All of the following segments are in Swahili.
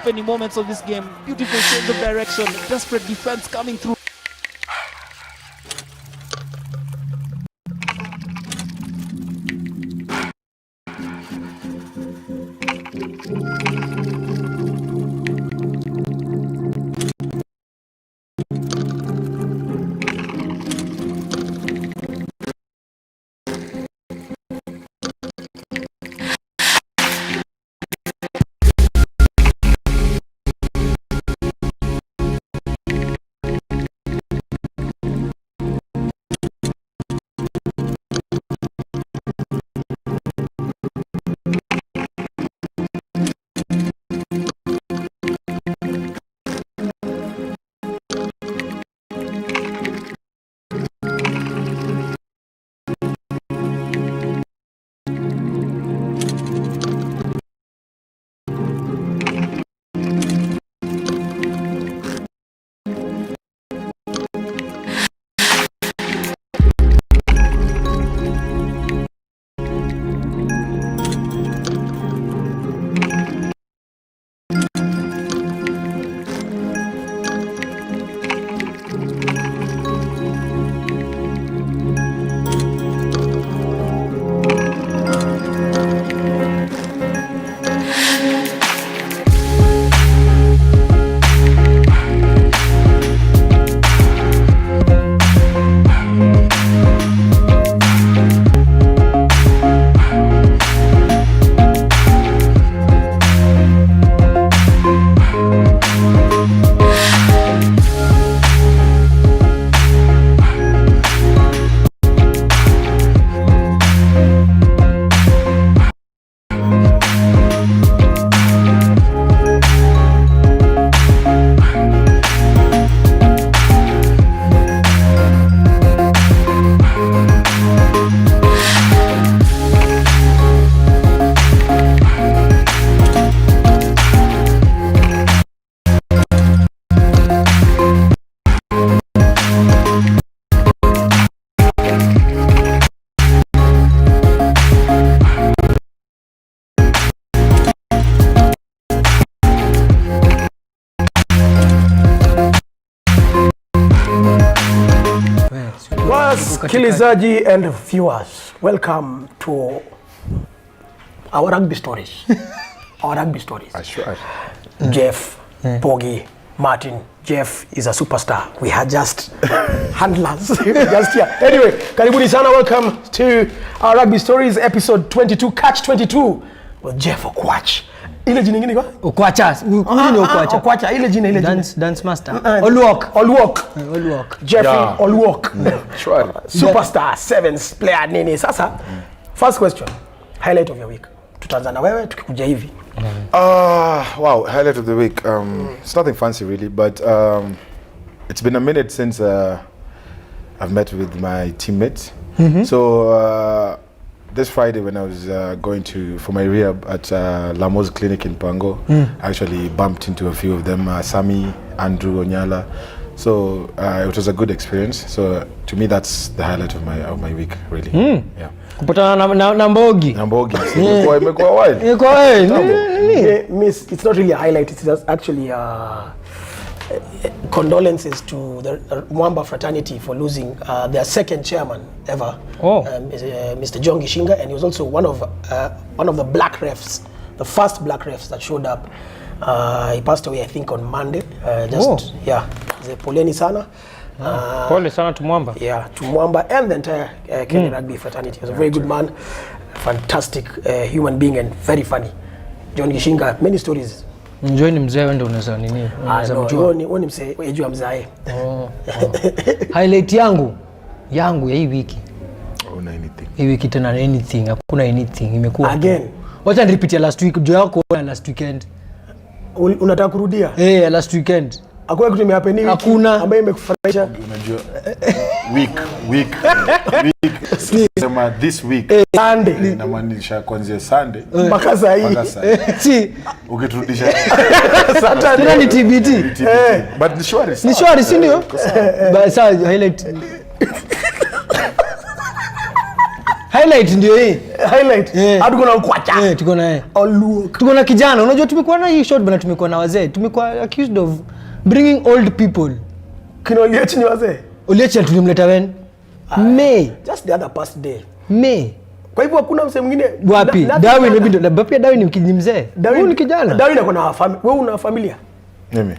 Any moments of this game, beautiful change of direction, desperate defense coming through. Wasikilizaji and viewers, welcome to our rugby stories. Our rugby stories. Sure. Jeff, Pogi, Martin. Jeff is a superstar. We had just handlers just here. Anyway, karibuni sana, welcome to our rugby stories episode 22, catch 22 with Jeff Okwacha. Ile jina nyingine kwa? Okwacha. Okwacha. Ile jina. Dance master. Oluoch. Jeffrey Okwacha. Sure. Superstar, sevens player nini. Sasa, first question. Highlight of your week. Tutaanza na wewe tukikuja hivi. Wow, highlight of the week. It's nothing fancy really, but it's been a minute since I've met with my teammates. So this Friday when I was going for my rehab at Lamo's clinic in Pango, I actually bumped into a few of them, Sami, Andrew, Onyala. So it was a good experience. So to me, that's the highlight of my week, really. Yeah. Kupatana na Mbogi. Imekuwa wild. Miss, it's not really a highlight. It's just actually condolences to the Mwamba fraternity for losing their second chairman ever, Mr. John Gishinga, and he was also one of the black refs, the first black refs that showed up. He passed away, I think, on Monday. Poleni sana. Pole sana to Mwamba. Yeah, to Mwamba and the entire Kenya Rugby fraternity. He was a very good man, fantastic human being, and very funny. John Gishinga, many stories. Njoo ni mzee wende unaweza nini? Unaweza mjua. Wewe ni mzee, unajua mzee. Highlight yangu ya hii wiki. Una anything. Hii wiki tena anything, hakuna anything imekuwa. Again. Wacha nirepeat last week, juu yako last weekend. Unataka kurudia? Last weekend. Hakuna kitu imehappen hivi. Hakuna ambaye imekufurahisha. Unajua week. Sema this week. Sunday. Inamaanisha kuanzia Sunday mpaka saa hii. Si ukiturudisha Saturday ni TBT. But ni shwari si ndio? But highlight highlight ndio hii. Highlight. Hatuko na Okwacha. Tuko na Oluoch. Tuko na kijana. Unajua tumekuwa na hii short bana, tumekuwa na wazee. Tumekuwa accused of bringing old people. Kina Oluoch ni wazee. Oluoch tulimleta when? May. Just the other past day. May. Kwa hivyo hakuna msemo mwingine wapi? Darwin maybe ndo pia Darwin ni mzee. Darwin ni kijana. Darwin ako na familia. Wewe una familia? Mimi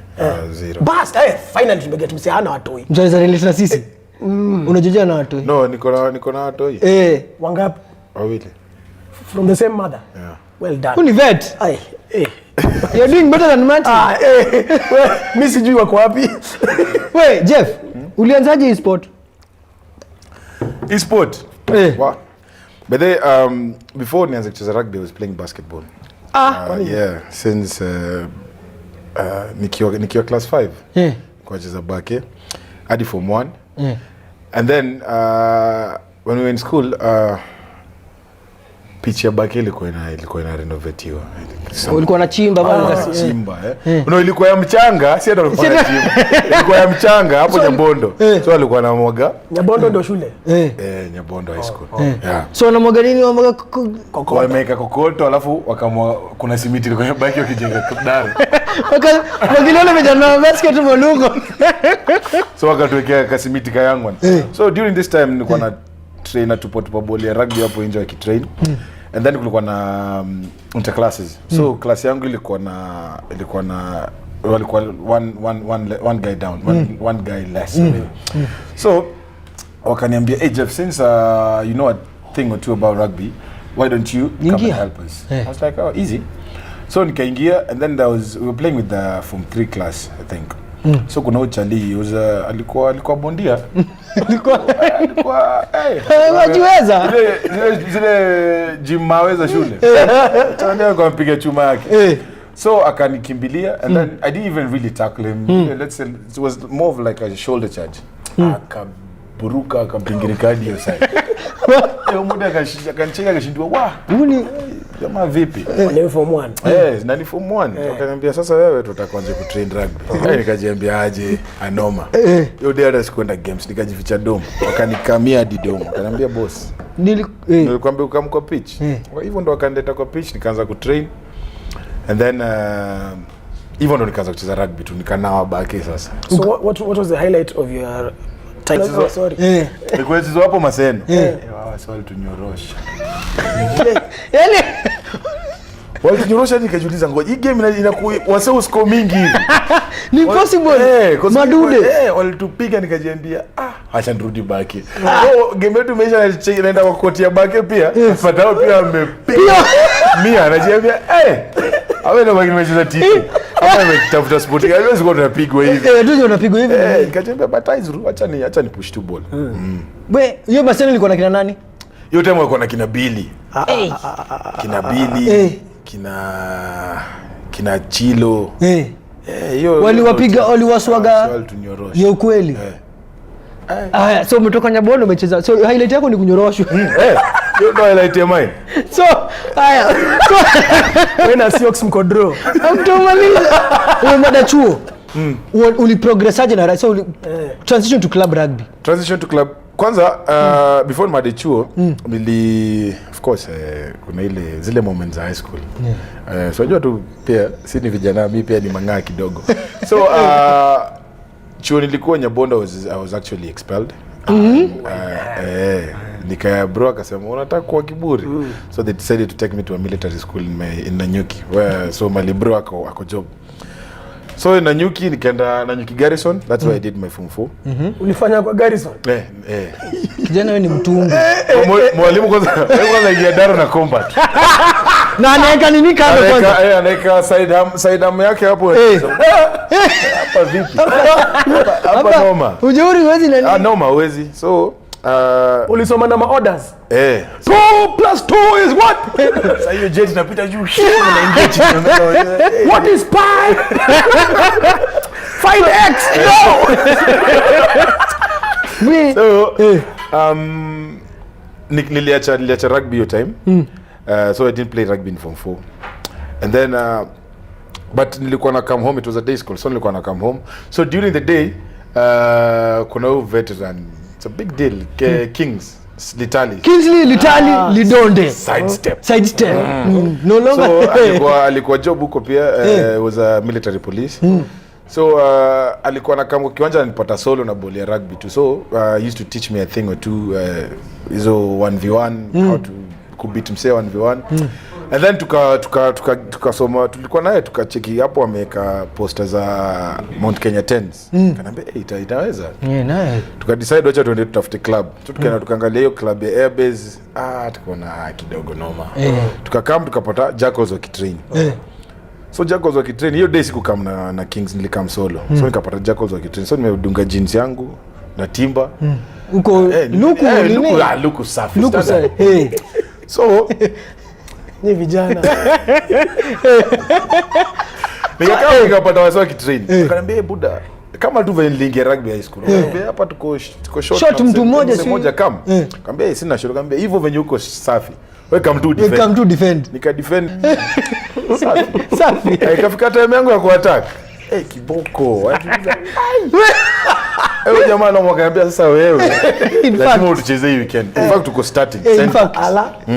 zero. Bas, finally tumegea tumsehana watoi. Mjaliza relation na sisi. Unajoja na watoi. No, niko na watoi. Wangapi? Wawili. From the same mother. Yeah. Well done. Who ni vet? You're doing better than Martin. Mimi sijui wako wapi. Wewe Jeff, ulianzaje hii sport? E-sport. What? But they before nianze kucheza rugby I was playing basketball. Yeah, since nikiwa class 5. Kwa cheza bake hadi form 1. And then when we were in school pitch ya bake ilikuwa ina renovatiwa. Ulikuwa na chimba bana chimba no, ilikuwa ya mchanga, si hata ulikuwa na chimba. Ilikuwa ya mchanga hapo Nyabondo. So alikuwa na mwaga. Nyabondo ndo shule. Nyabondo high school. Yeah. So na mwaga nini wamwaga kokoto. Wameka kokoto alafu wakamwa kuna simiti ilikuwa ya baki wakijenga dari. Wakiliona vijana basketball lungo. So wakatuwekea kasimiti kayangu. So during this time nilikuwa na trainer tupo ball ya rugby hapo nje wakitrain. And then kulikuwa na interclasses. So class yangu ilikuwa na walikuwa one guy down, one guy less. So wakaniambia, "Hey Jeff, since you know a thing or two about rugby, why don't you come and help us?" I was like, "Oh, easy." So nikaingia and then we were playing with the form 3 class, I think. So kuna uchali alikuwa bondia. Alikuwa wajiweza. Zile gym maweza shule. Tena kwa mpiga chuma yake. So akanikimbilia and then I didn't even really tackle him. Let's say it was more of like a shoulder charge. Akaburuka akampingirika hadi hiyo side. Leo muda akanicheka akashindwa, "Wa, huni jamaa vipi?" Ni form 1. Na ni form 1. Akaniambia, "Sasa wewe tutakuanza kutrain rugby." Nikajiambia aje anoma. Hiyo day hata sikuenda games, nikajificha dome. Wakanikamia hadi dome. Akaniambia, "Boss, nilikwambia ukamko pitch." Kwa hivyo ndo akanileta kwa pitch nikaanza kutrain. And then hivyo ndo nikaanza kucheza rugby tu nikanawa baki sasa. So what was the highlight of your time? Sorry. Nilikuwa hizo hapo Maseno. Wao swali tunyorosha. Yaani Walitunyorosha nikajiuliza ngoja hii game inakuwa wasio score mingi hivi. Ni impossible. Madude. Walitupiga nikajiambia acha nirudi baki. Game yetu imeisha naenda kwa koti ya baki pia. Fatao pia amepiga. Mia anajiambia awe ndo baki nimecheza tiki. Hapa nimetafuta sport. Haiwezi kuwa tunapigwa hivi. Ndio unapigwa hivi. Nikajiambia bataizu acha ni push to ball. We, hiyo Maseno ilikuwa na kina nani? Hiyo time walikuwa na kina Billy. Kina Billy. Kina Chilo. hiyo waliwapiga waliwaswaga ya ukweli. Haya, so umetoka Nyabondo umecheza. So highlight yako ni kunyoroshwa. Hiyo ndo highlight ya mine. So haya. So wewe na Siox mko draw. Mtomaliza. Umemada chuo. Uli progress aje na so transition to club rugby. Transition to club. Kwanza before my chuo nili of course kuna ile zile moments za high school. So unajua tu pia si ni vijana mimi pia ni mang'aa kidogo. So chuo nilikuwa Nyabondo I was actually expelled. Nika bro akasema unataka kuwa kiburi. So they decided to take me to a military school in Nanyuki where so my bro ako job. So in Nanyuki nikaenda Nanyuki Garrison, that's where I did my form 4. Ulifanya kwa Garrison? Kijana wewe ni mtungu. Mwalimu kwanza ingia daro na combat. Na anaeka nini kando kwanza? Anaeka side arm yake hapo. Hapa vipi? Hapa noma. Ujeuri huwezi nani? Noma huwezi. So ulisoma na orders. 2 + 2 is what? Sasa hiyo jet inapita juu. What is pi? 5x. No. So niliacha rugby your time. So I didn't play rugby in form 4. And then but nilikuwa na come home, it was a day school. So nilikuwa na come home. So during the day kuna veteran, it's a big deal. Kings Litali. Kingsley Litali Lidonde. Side step. No longer. So alikuwa job huko pia was a military police. So alikuwa na kama kiwanja nilipata solo na ball ya rugby tu. So used to teach me a thing or two hizo 1v1 how to beat msee 1v1. And then tukasoma tulikuwa naye tukacheki hapo ameweka poster za Mount Kenya 10s. Kanaambia itaweza. Naye. Tukadecide acha tuende tutafute club. Tukaenda tukaangalia hiyo club ya Airbase. Tukaona kidogo noma. Tukakam tukapata Jackals wakitrain. So Jackals wakitrain hiyo day sikukam na Kings nilikam solo. So nikapata Jackals wakitrain. So nimedunga jeans yangu na timba. Uko luku safi. So ni vijana. Nikapata wasa wakitrain. Akaniambia buda kama tu vile nilingia rugby high school. Akaniambia hapa tuko short mtu mmoja kam. Akaniambia sina short. Akaniambia hivyo venye uko safi. Welcome to defend. Nika defend. Safi. Ikafika time yangu ya kuattack. Kiboko. Jamaa na mwakaniambia sasa wewe lazima utucheze hii weekend. In fact tuko starting center.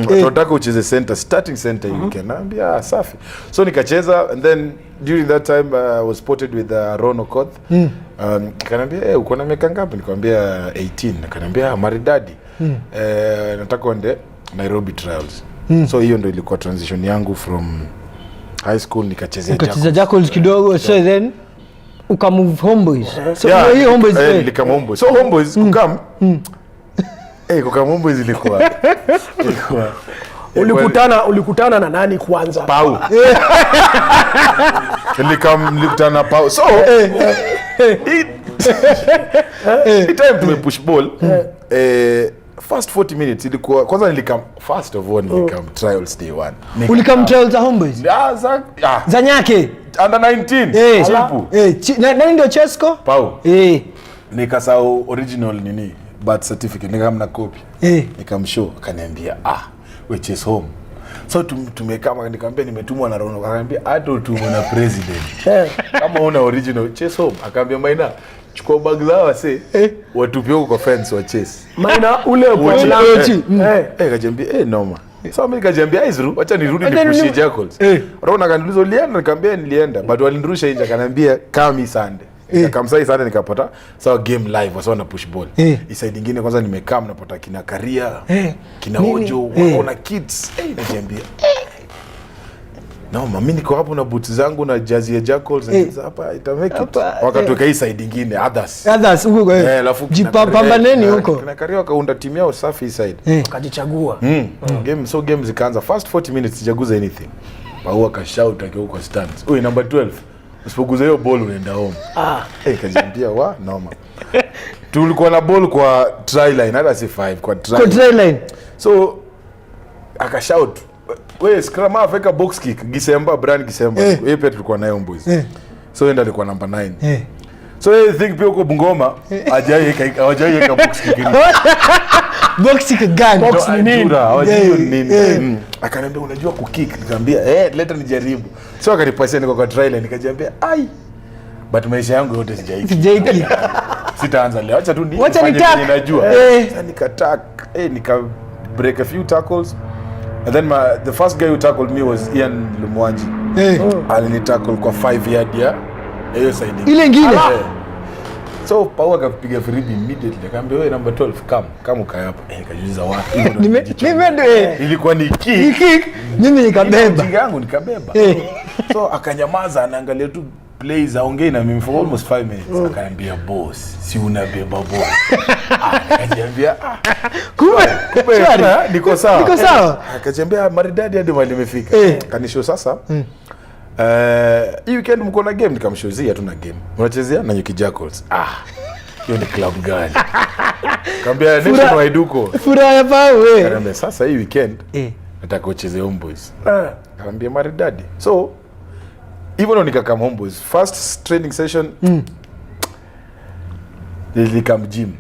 Tunataka ucheze starting center hii weekend. Naambia safi. So nikacheza and then during that time I was spotted with Ron Okoth. Akaniambia uko na miaka ngapi? Nikamwambia 18. Akaniambia maridadi. Nataka uende Nairobi trials. So hiyo ndio ilikuwa transition yangu from high school nikachezea Jackals kidogo. So then ukamove Homeboys. So hiyo Homeboys nilikam Homeboys. So Homeboys kukam kukam Homeboys ilikuwa ulikutana na nani kwanza? Pau. Nilikutana na Pau. So time tumepush ball first 40 minutes ilikuwa kwanza nilikam first of all nilikam trials day 1. Ulikam trials za Homeboys? Za Nyake under 19. Nani ndio Chesco? Pau. Nikasahau original nini birth certificate nikamna copy. Nikamshow akaniambia we chase home. So tumekama nikamwambia nimetumwa na Rono. Akaniambia hata utumwe na president. Kama una original chase home. Akaniambia Maina chukua bag zao wase watupie huko kwa fence wa chase. Maina ule kajambia noma. So mimi kajambia Izru acha nirudi nipushie Jackals. Rono akaniuliza ulienda? Nikamwambia nilienda but walinirusha nje akaniambia kama Sunday. Nikamsai sana nikapata sawa game live wasa na push ball. Isa nyingine kwanza nimekaa napata kina Karia, kina Ojo, wana kids. Najiambia no mimi niko hapo na boots zangu na jazi ya Jackals hapa itamake it. Wakatoka hii side nyingine others huko alafu jipambaneni huko. Kina Karia wakaunda timu yao safi side. Akajichagua. Game zikaanza first 40 minutes sijaguza anything. Pau akashout akiwa kwa stands. Oi number 12. Usipoguza hiyo ball unaenda home. Kajiambia noma. Tulikuwa na ball kwa try line hata si 5 kwa try line. So akashout we scrum half weka box kick Gisemba brand Gisemba. Yeye pia tulikuwa naye Homeboys. So yeye alikuwa number 9. So I think pia uko Bungoma hajaiweka box kick. Box kick gun. Box ni nini? Akaniambia unajua kukick. Nikamwambia leta nijaribu. So akanipasia niko kwa trial nikajiambia but maisha yangu yote sijaiki. Sitaanza leo. Acha tu ninajua. Sasa nikatak nika break a few tackles. And then the first guy who tackled me was Ian Lumwanji. Alinitackle kwa 5 yard hiyo side. Ile ngine. So Pau akapiga freebie immediately. Akamwambia wewe number 12 come ukae hapa. Nikajiuliza wapi. Ilikuwa ni kick. Mimi nikabeba. Jinga yangu nikabeba. So akanyamaza anaangalia tu plays aongee na mimi for almost 5 minutes. Akaniambia boss, si unabeba boss. Akaniambia kumbe niko sawa. Akaniambia maridadi hadi mahali nimefika. Kanisho sasa. Hii weekend mko na game nikamshozia tu na game. Unachezea na Nyuki Jackals. Hiyo ni club gani? Kaambia nation waiduko. Furaha ya Pau wewe. Kaambia sasa hii weekend nataka ucheze Homeboys. Kaambia maridadi. So even on nikakam Homeboys first training session nilikam gym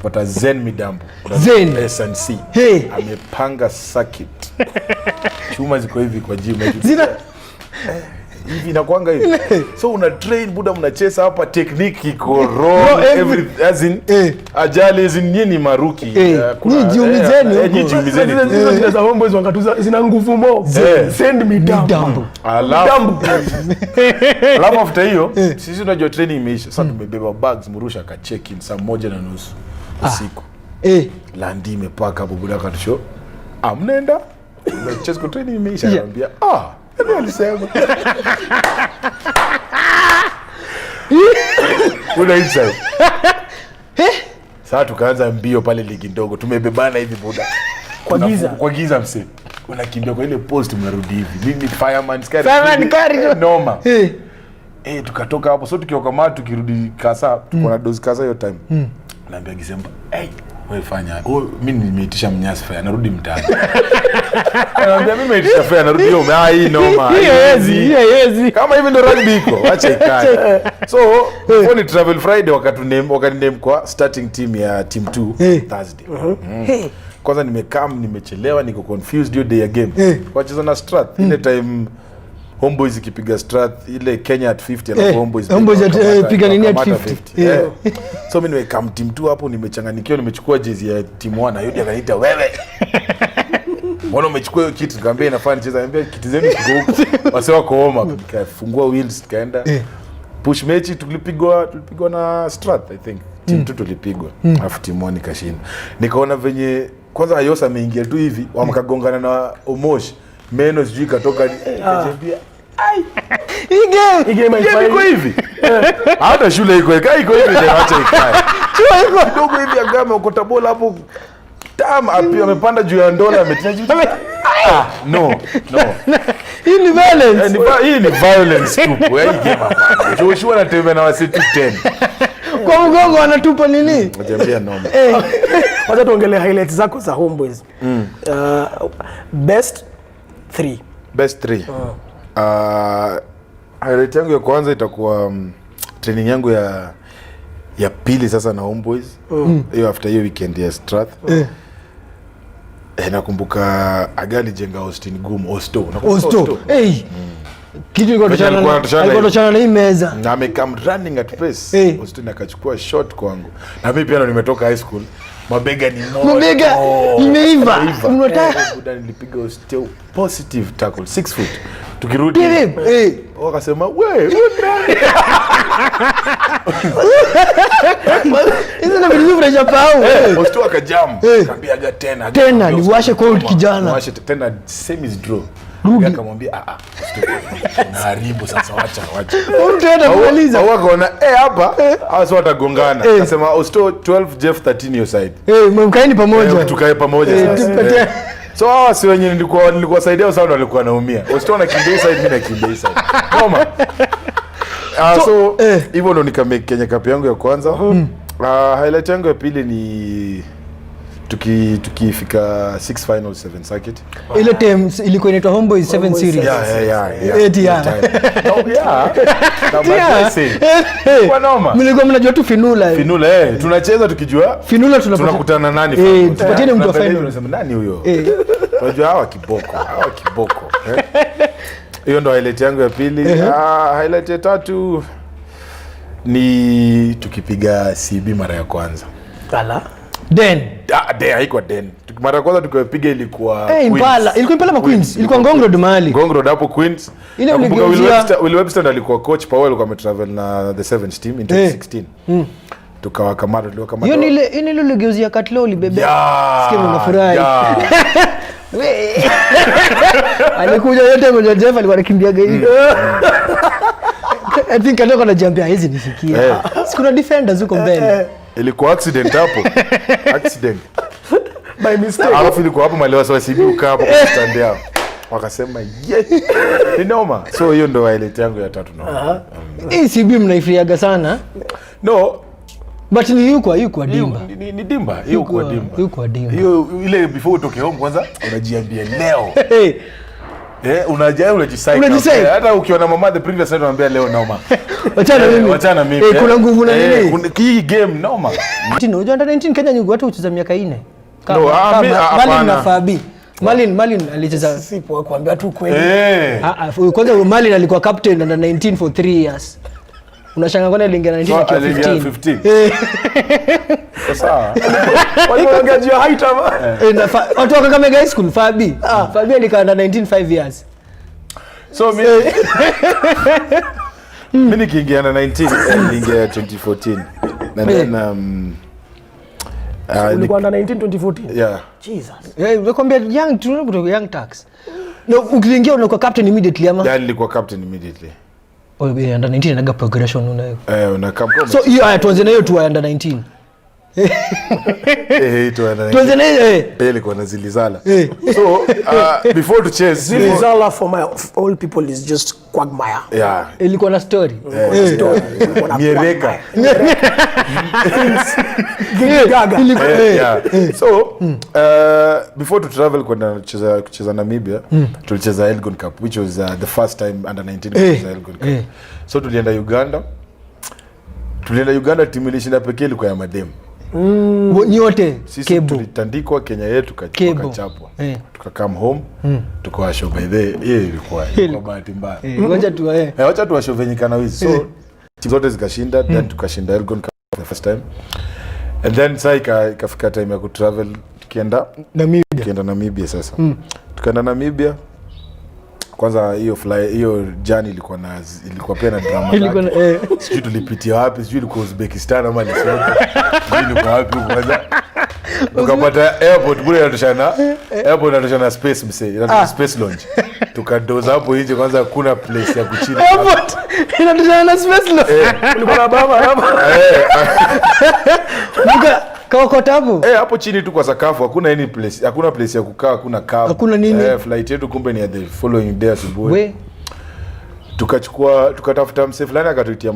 pata Zen Midambo SNC amepanga circuit chuma ziko hivi kwa gym zina hivi inakuanga hivi. So una train buda, mnacheza hapa, technique iko wrong, every as in ajali as in nyinyi maruki. Ni jiumizeni huko. Za Homeboys wakatuza zina nguvu mo. Send me down. Alafu after hiyo sisi tunajua training imeisha. Sasa tumebeba bags, Murusha aka check in saa 1:30 usiku. Landi imepaka hapo buda katusho. Mnaenda? Chess kwa training imeisha, anambia ndio alisema. Kuna inside. Sasa tukaanza mbio pale ligi ndogo, tumebebana hivi buda. Kwa giza mse. Unakimbia kwa ile post mnarudi hivi. Mimi fireman carry noma. Tukatoka hapo, so tukioka matu tukirudi kasa, tuko na dozi kasa hiyo time. Naambia Gisemba, wewe fanya. Mimi nimeitisha mnyasi fare, narudi mtaani. Naambia mimi nimeitisha fare, narudi hiyo. Hii noma. Hiyo kama hivi ndio rugby iko, acha ikae. So, on travel Friday wakati name kwa starting team ya team 2 Thursday. Kwanza nimechelewa, niko confused hiyo day ya game. Wacheza na Strath ile time Homeboys ikipiga Strath ile Kenya at 50 alafu Homeboys piga nini at 50. So mimi nimekam team 2 hapo, nimechanganyikiwa, nimechukua jezi ya team 1 na Yodi akaniita wewe. Mbona umechukua hiyo kitu? Nikamwambia inafaa nicheza, niambia kitu zenu kiko huko. Wase wako homa, nikafungua wheels tukaenda. Push match tulipigwa na Strath I think. Team 2 tulipigwa. Alafu team 1 ikashinda. Nikaona venye kwanza Ayosa ameingia tu hivi, wamkagongana na Omosh. Meno sijui katoka kajambia hii game iko hivi. Hata shule iko hivi ndio acha ikae. Chuo iko dogo hivi agame ukota bola hapo. Amepanda juu ya ndola ametina juu. No. Hii ni violence. Hii ni violence tu. Hii game hapa. Joshua anatembea na wasi 10. Kwa mgongo anatupa nini? Najambia noma. Wacha tuongelee highlights zako za Homeboys. Best 3. Highlight yangu ya kwanza itakuwa training yangu ya pili sasa na Homeboys. Hiyo after hiyo weekend ya Strath. Nakumbuka Agali jenga Austin Gum Osto. Kitu alikuwa chana na hii meza. Na amekam running at pace. Austin akachukua shot kwangu. Na mimi pia nimetoka high school. Mabega ni moto. Mabega imeiva. Unataka nilipiga Osteo positive tackle 6 foot. Tukirudi wakasema wewe hizo na vitu vya pao. Osteo akajam. Kaambia tena niwashe cold kijana. Niwashe tena same is draw. Akamwambia naharibu sasa, wacha. Tena kumaliza. Wakaona hapa hao watagongana. Akasema Osteo 12 Jeff 13 your side. Mkaeni pamoja. Tukae pamoja sasa. So si wenyewe nilikuwa saidia sana, walikuwa naumia. Osteo anakimbia side, mimi nakimbia side. Koma. So hivyo ndo nikamake Kenya Cup yangu ya kwanza. Highlight yangu ya pili ni tukifika 6 finals 7 circuit. Ile team ilikuwa inaitwa Homeboys 7 series. Kwa noma. Mlikuwa mnajua tu finula. Tunacheza tukijua finula tunakutana nani. Tupateni mtu wa final. Unasema nani huyo? Unajua hawa kiboko. Hiyo ndo highlight yangu ya pili. Highlight ya tatu ni tukipiga CB mara ya kwanza. Den haikuwa Den. Mara kwanza tukipiga ilikuwa Impala. Ilikuwa Impala Queens. Ilikuwa Ngong Road mahali. Ngong Road hapo Queens. Nakumbuka Will Webster alikuwa coach, Powell alikuwa ametravel na the 7th team in 2016. Tukawakamata. Hiyo ni ile uligeuzia Katlo ulibebe. Sikia unafurahi. Alikuja yote mmoja Jeff alikuwa anakimbia hivi. I think alikuwa anajiambia hizi nisikie. Sikuna defenders huko mbele. Ilikuwa accident hapo. By mistake. Alafu ilikuwa hapo mali wasibu ukaa hapo kwa stand yao. Wakasema ni noma. So hiyo ndo highlight yangu ya tatu na. CB mnaifriaga sana. No. But ni yuko dimba. Ni dimba. Yuko dimba. Hiyo ile before utoke home kwanza unajiambia leo. Unajisaidia. Hata ukiona mama the previous night unaambia leo noma. Wachana mimi. Kuna nguvu na nini? Hii game noma. Unajua under 19 Kenya nyugo watu hucheza miaka 4. Bali na Fabi. Malin alicheza sipo kuambia tu kweli. Kwanza Malin alikuwa captain under 19 for 3 years. Unashanga kwani aliingia 19 akiwa 15. Sawa. Waliongea juu height ama. Watu wa Kakamega High School Fabi. Fabi alikaa under 19 5 years. So mimi nikiingia na 19 niingia 2014. And then ulikuwa na 19 yeah. Jesus. Nakwambia young tax. No, ukiingia unakuwa captain immediately ama? Yeah, nilikuwa captain immediately. Under 19 inaga progression unayo. Unakampo. So hiyo tuanze na hiyo tu under 19. Tuanze na ilikuwa na Zilizala. So before to chase Zilizala for all people is just quagmire. Yeah. Ilikuwa na story. Story. Miereka. Gaga. Yeah. So before to travel kwenda kucheza Namibia, tulicheza Elgon Cup, which was the first time under 19 kucheza Elgon Cup. So tulienda Uganda, timu ilishinda pekee ilikuwa ya madem. Nyote sisi tulitandikwa Kenya yetu tukachapwa. Tukakam home, tukawasho by the ilikuwa bahati mbaya. Wacha tuwashovenyikana wizi. So timu zote zikashinda, then tukashinda Elgon Cup the first time. And then sai ikafika time ya kutravel tukienda Namibia sasa. Tukaenda Namibia. Kwanza hiyo journey ilikuwa pia na drama. Sijui tulipitia wapi, sijui ilikuwa Uzbekistan ama Lesotho. Sijui ilikuwa wapi kwanza. Tukapata airport bure inatoshana space msee, space lounge. Tukadoza hapo nje kwanza hakuna place ya kuchini. Airport inatoshana space lounge. Ulikuwa na baba. Kawakota hapo? Hapo chini tu kwa sakafu, hakuna place ya kukaa, hakuna cab. Hakuna nini? Flight yetu kumbe ni the following day asubuhi. Tukatafuta mse fulani akatuitia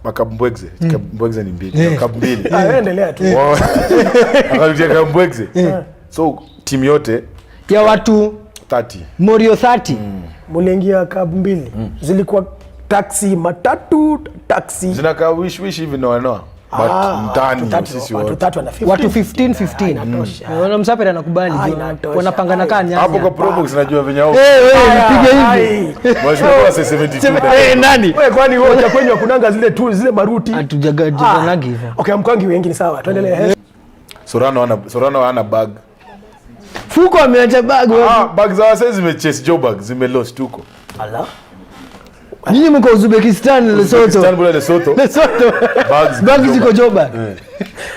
makabmbwegze. Mbwegze ni mbili. Makab mbili. Endelea tu. Akatuitia kambwegze. So timu yote ya watu 30. Morio 30. Muliingia kab mbili. Zilikuwa taxi matatu, taxi. Zinakaa wish hivi noa. But mtani sisi watu 15. Wana msapere anakubali wanapangana kanya. Hapo kwa Probox najua venye hao. Piga hivi. Mheshimiwa 72. Nani? Wewe kwani wote kwenye kunanga zile maruti? Hatujagajana hivyo. Okay, mkwangi wengi ni sawa. Tuendelee. Sorano ana bag. Fuko ameacha bag. Bag za wase zimechase job bag, zimelost huko. Ala. Nyinyi mko Uzbekistan, Lesotho. Bags ziko Joba.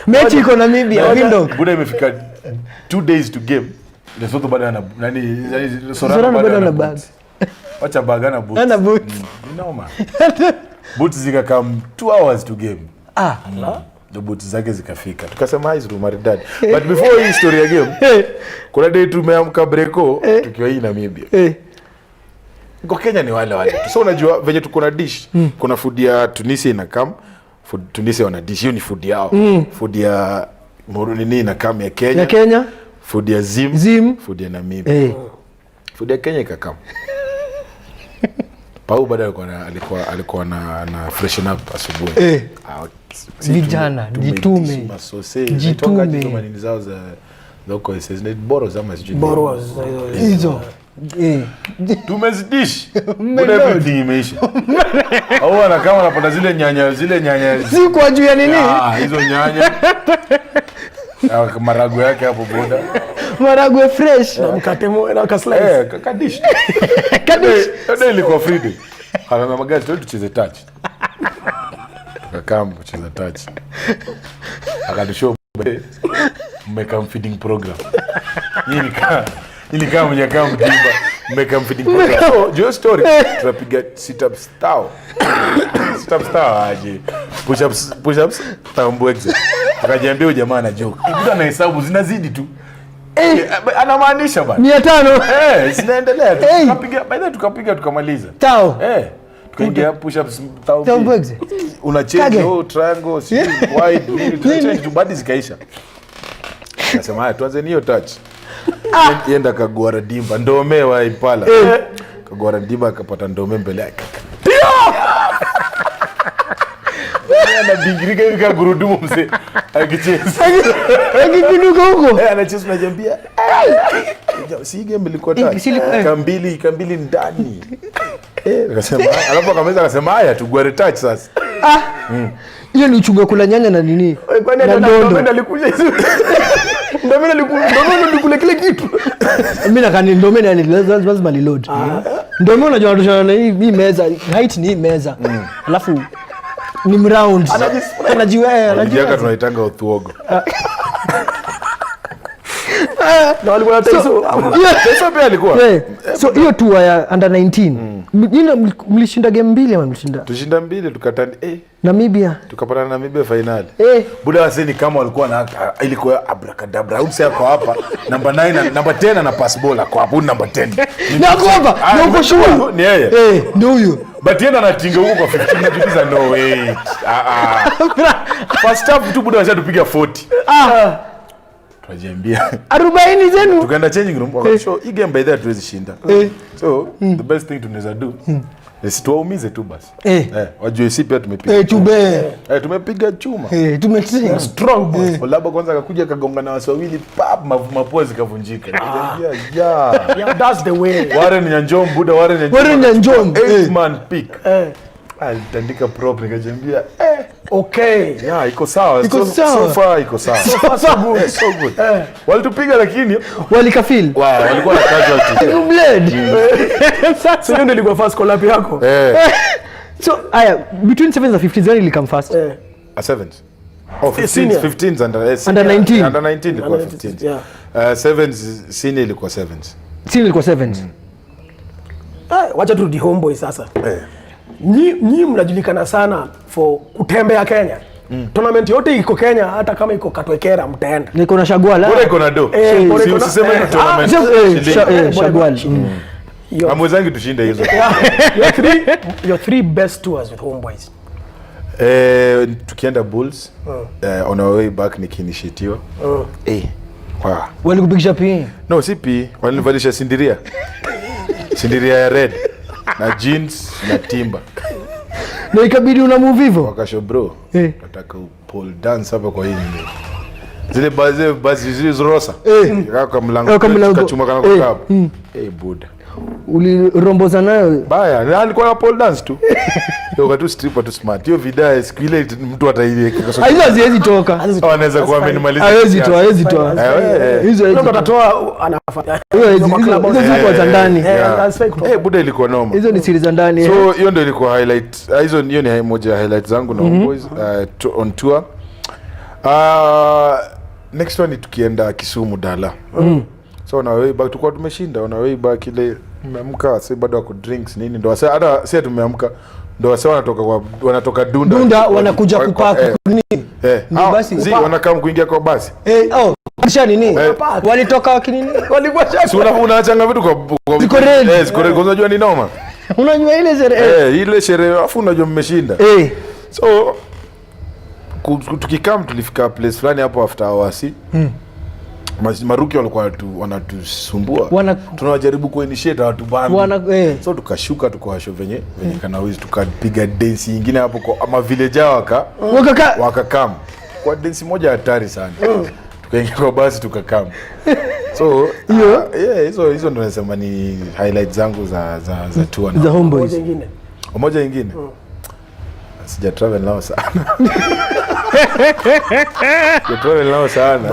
Mechi iko Namibia, window. Buda imefika 2 days to game. Lesotho bado ana Sorano bado ana bag. Wacha bag ana boots. Ana boots. Noma. Boots zikakam 2 hours to game. The boots zake zikafika. Tukasema hizi tu maridadi. But before hii story ya game, kuna day tumeamka breko tukiwa hii Namibia. Kwa Kenya ni wale. So unajua venye tuko na dish, kuna food ya Tunisia inakam, Tunisia wana dish, hiyo ni food yao. Food ya Moroni inakam ya Kenya. Food ya Zim. Food ya Namibia. Food ya Kenya ikakam. Pau baada alikuwa na freshen up asubuhi. Vijana jitume. Nini zao za loko says boros ama sijui. Boros hizo. Tumezidish. Kuna everything imeisha. Au ana kama anapata zile nyanya. Si kwa juu ya nini? Hizo nyanya. Maragwe yake hapo boda. Maragwe fresh. Na mkate na ka slice. Kadish. Ndio ilikuwa Friday. Ana magazi tucheze touch. Tukakaa kucheza touch. Akadishow mmeka feeding program. Ili kama mnyaka mjimba mmeka feeding program. So, your story tunapiga sit ups tao. Sit ups tao aje. Push ups tambwegze. Akajiambia huyu jamaa ana joke. Ndio anahesabu zinazidi tu. Anamaanisha bana. 500. Zinaendelea. Tukapiga tukamaliza. Tao. Tukaingia push ups tao. Tambwegze. Una change triangle, wide, change tu badi zikaisha. Nasema haya tuanze niyo touch. Yenda kagwara dimba ndome wa Impala. Kagwara dimba akapata ndome mbele yake. Ana dingirika hivi kagurudumu mzee. Akicheza. Akipinuka huko. Anacheza unajambia. Si game ilikuwa tatu. Kambili ndani. Akasema alafu akasema haya tugware touch sasa. Hiyo ni uchungu kula nyanya na nini? Kwani ndio alikuja hizo. Ndio alikula kile kitu. Mimi nakani ndio lazima reload. Ndio unajua tunatoshana na hii meza, height ni hii meza. Alafu ni mround. Anajiweka tunaitanga uthuogo. Na walikuwa hata hizo. Pesa pia alikuwa. So hiyo tour ya under 19. Nyinyi mlishinda game 2 ama mlishinda? Tushinda 2 tukatani Namibia. Tukapata Namibia finali. Buda waseni kama walikuwa na ilikuwa abracadabra. Huyu sasa kwa hapa number 9 number 10 na pass ball kwa hapo number 10. Na kwa hapa, na uko sure. Ni yeye. Ndio huyo. But yeye anatinga huko kwa 15 na jibiza no way. First half tu buda washatupiga 40. Tunajiambia 40 zenu. Tukaenda changing room. So hii game by that tuwezi shinda. So the best thing tunaweza do is tuwaumize tu basi. Wajue si pia tumepiga. Tumepiga chuma. Tumetinga strong boys. Olaba kwanza akakuja kagonga na watu wawili pap mapua zikavunjika. Yeah, that's the way. Warren Nyanjom buda Warren Nyanjom 8 man pick. Alitandika prop nikajiambia okay. Yeah, iko sawa. So far iko sawa. So good. So good. Walitupiga lakini walikafeel. Walikuwa na casualty. Blade. So hiyo ndio ilikuwa first collab yako. So between 7s and 15s when come first? 7s. 15s under 19. Under 19 ilikuwa 15s. 7s senior ilikuwa 7s. Senior ilikuwa 7s. Wacha turudi homeboy sasa. Nyi mnajulikana sana for kutembea Kenya. Tournament yote iko Kenya, hata kama iko Katwekera mtaenda. Niko na Shagwala. Bora iko na do. Si usiseme ni tournament. Shagwala. Amwezangi tushinde hizo. Your three best tours with homeboys. Tukienda Bulls. On our way back nikiinitiatiwa. Walikupigisha pia? No, si pia. Walinivalisha sindiria. Sindiria ya red. Na jeans na timba. Na ikabidi una move hivyo. Wakasho bro. Nataka pole dance hapa kwa hii nini. Zile basi zile zrosa. Kaka mlango. Kachuma kana kwa hapo. Buda. Uliromboza nayo. Baya, na alikuwa na pole dance tu. Yoga tu stripper tu smart. Hiyo video siku ile mtu ataile. Hizo haziwezi toka. Anaweza kuwa minimalize. Hawezi toa. Hizo ndio atatoa anafanya. Hizo ziko za ndani. Buda ilikuwa noma. Hizo ni siri za ndani. So hiyo ndio ilikuwa highlight. Hiyo ni moja ya highlights zangu na homeboys on tour. Next one tukienda Kisumu Dala. So on our way back tulikuwa tumeshinda, on our way back ile tumeamka sasa bado wako drinks nini ndio sasa hata sasa tumeamka ndio sasa wanatoka Dunda wanakuja kupaka nini basi wanakaa kuingia kwa basi kisha nini walitoka wakinini walikuwa si unaachanga vitu kwa ziko red ziko unajua ni noma unajua ile sherehe ile sherehe afu unajua mmeshinda so tukikam tulifika place fulani hapo after hours Maruki walikuwa wanatusumbua. Tunawajaribu kuinitiate watu bambi. So tukashuka tukawasho venye kanawizi tukapiga dance nyingine hapo kwa ama village wakakam. Kwa dance moja hatari sana. Tukaingia kwa basi tukakam. So hizo ndio nasema ni highlights zangu za tour na za homeboys. Moja nyingine. Sija travel nao sana.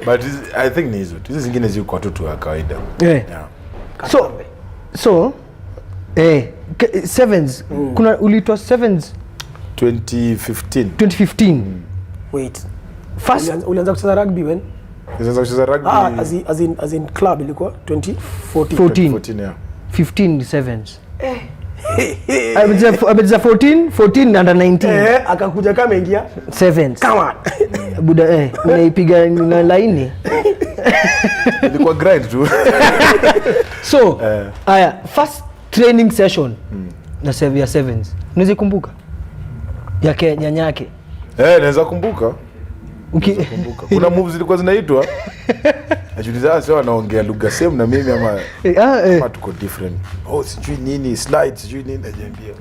But I think ni hizo. Hizo zingine ziko kwa tutu ya kawaida. So sevens kuna ulitoa sevens 2015. Wait. First ulianza kucheza rugby when? Ulianza kucheza rugby as in club ilikuwa 2014 yeah. 15 sevens. Abeza 14 under 19. Akakuja kama ingia 7. Come on. Buda unaipiga na laini. Ilikuwa grind tu. So, first training session na Sevia 7s. Unaweza kumbuka? Yake nyanyake. Naweza kumbuka. Kuna moves zilikuwa zinaitwa. Najiuliza sasa wanaongea lugha same na mimi ama tuko different. Sijui nini slide sijui nini najiambia.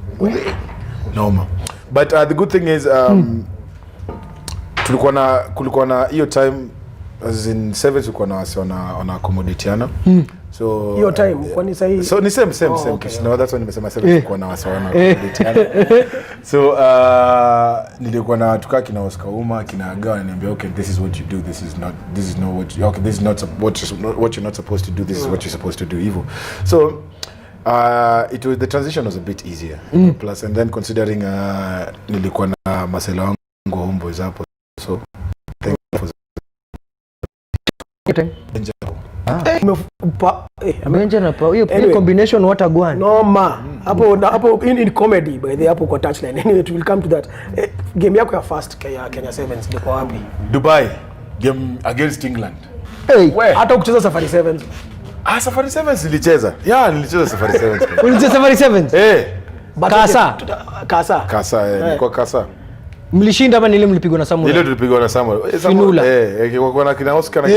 Noma. But the good thing is kulikuwa na hiyo time as in sevens uko na wasi wana accommodatiana. So your time kwani sahi. So ni same. Okay. No, that's why nimesema sevens uko na wasi wana accommodatiana. So nilikuwa na tukaa kina Oscar Uma kina Agawa niambia okay, this is what you do, this is not what you, okay, this is not what you're not supposed to do, this is what you're supposed to do evil. So the transition was a bit easier. Plus and then considering nilikuwa na Marcelo wangu homeboys hapo, so thank you for hiyo combination what a gwan. No ma. Hapo in comedy by the hapo kwa touchline. Anyway, we will come to that. Game yako ya first Kenya Sevens ilikuwa wapi? Dubai game against England. Hey, hata kucheza Safari Sevens. Safari Sevens nilicheza. Yeah, nilicheza Safari Sevens. Ulicheza Safari Sevens? Kasa, nilikuwa Kasa. Mlishinda ama nile mlipigwa na Samuel? Nile tulipigwa na Samuel. Finula. Kwa na kina Oscar na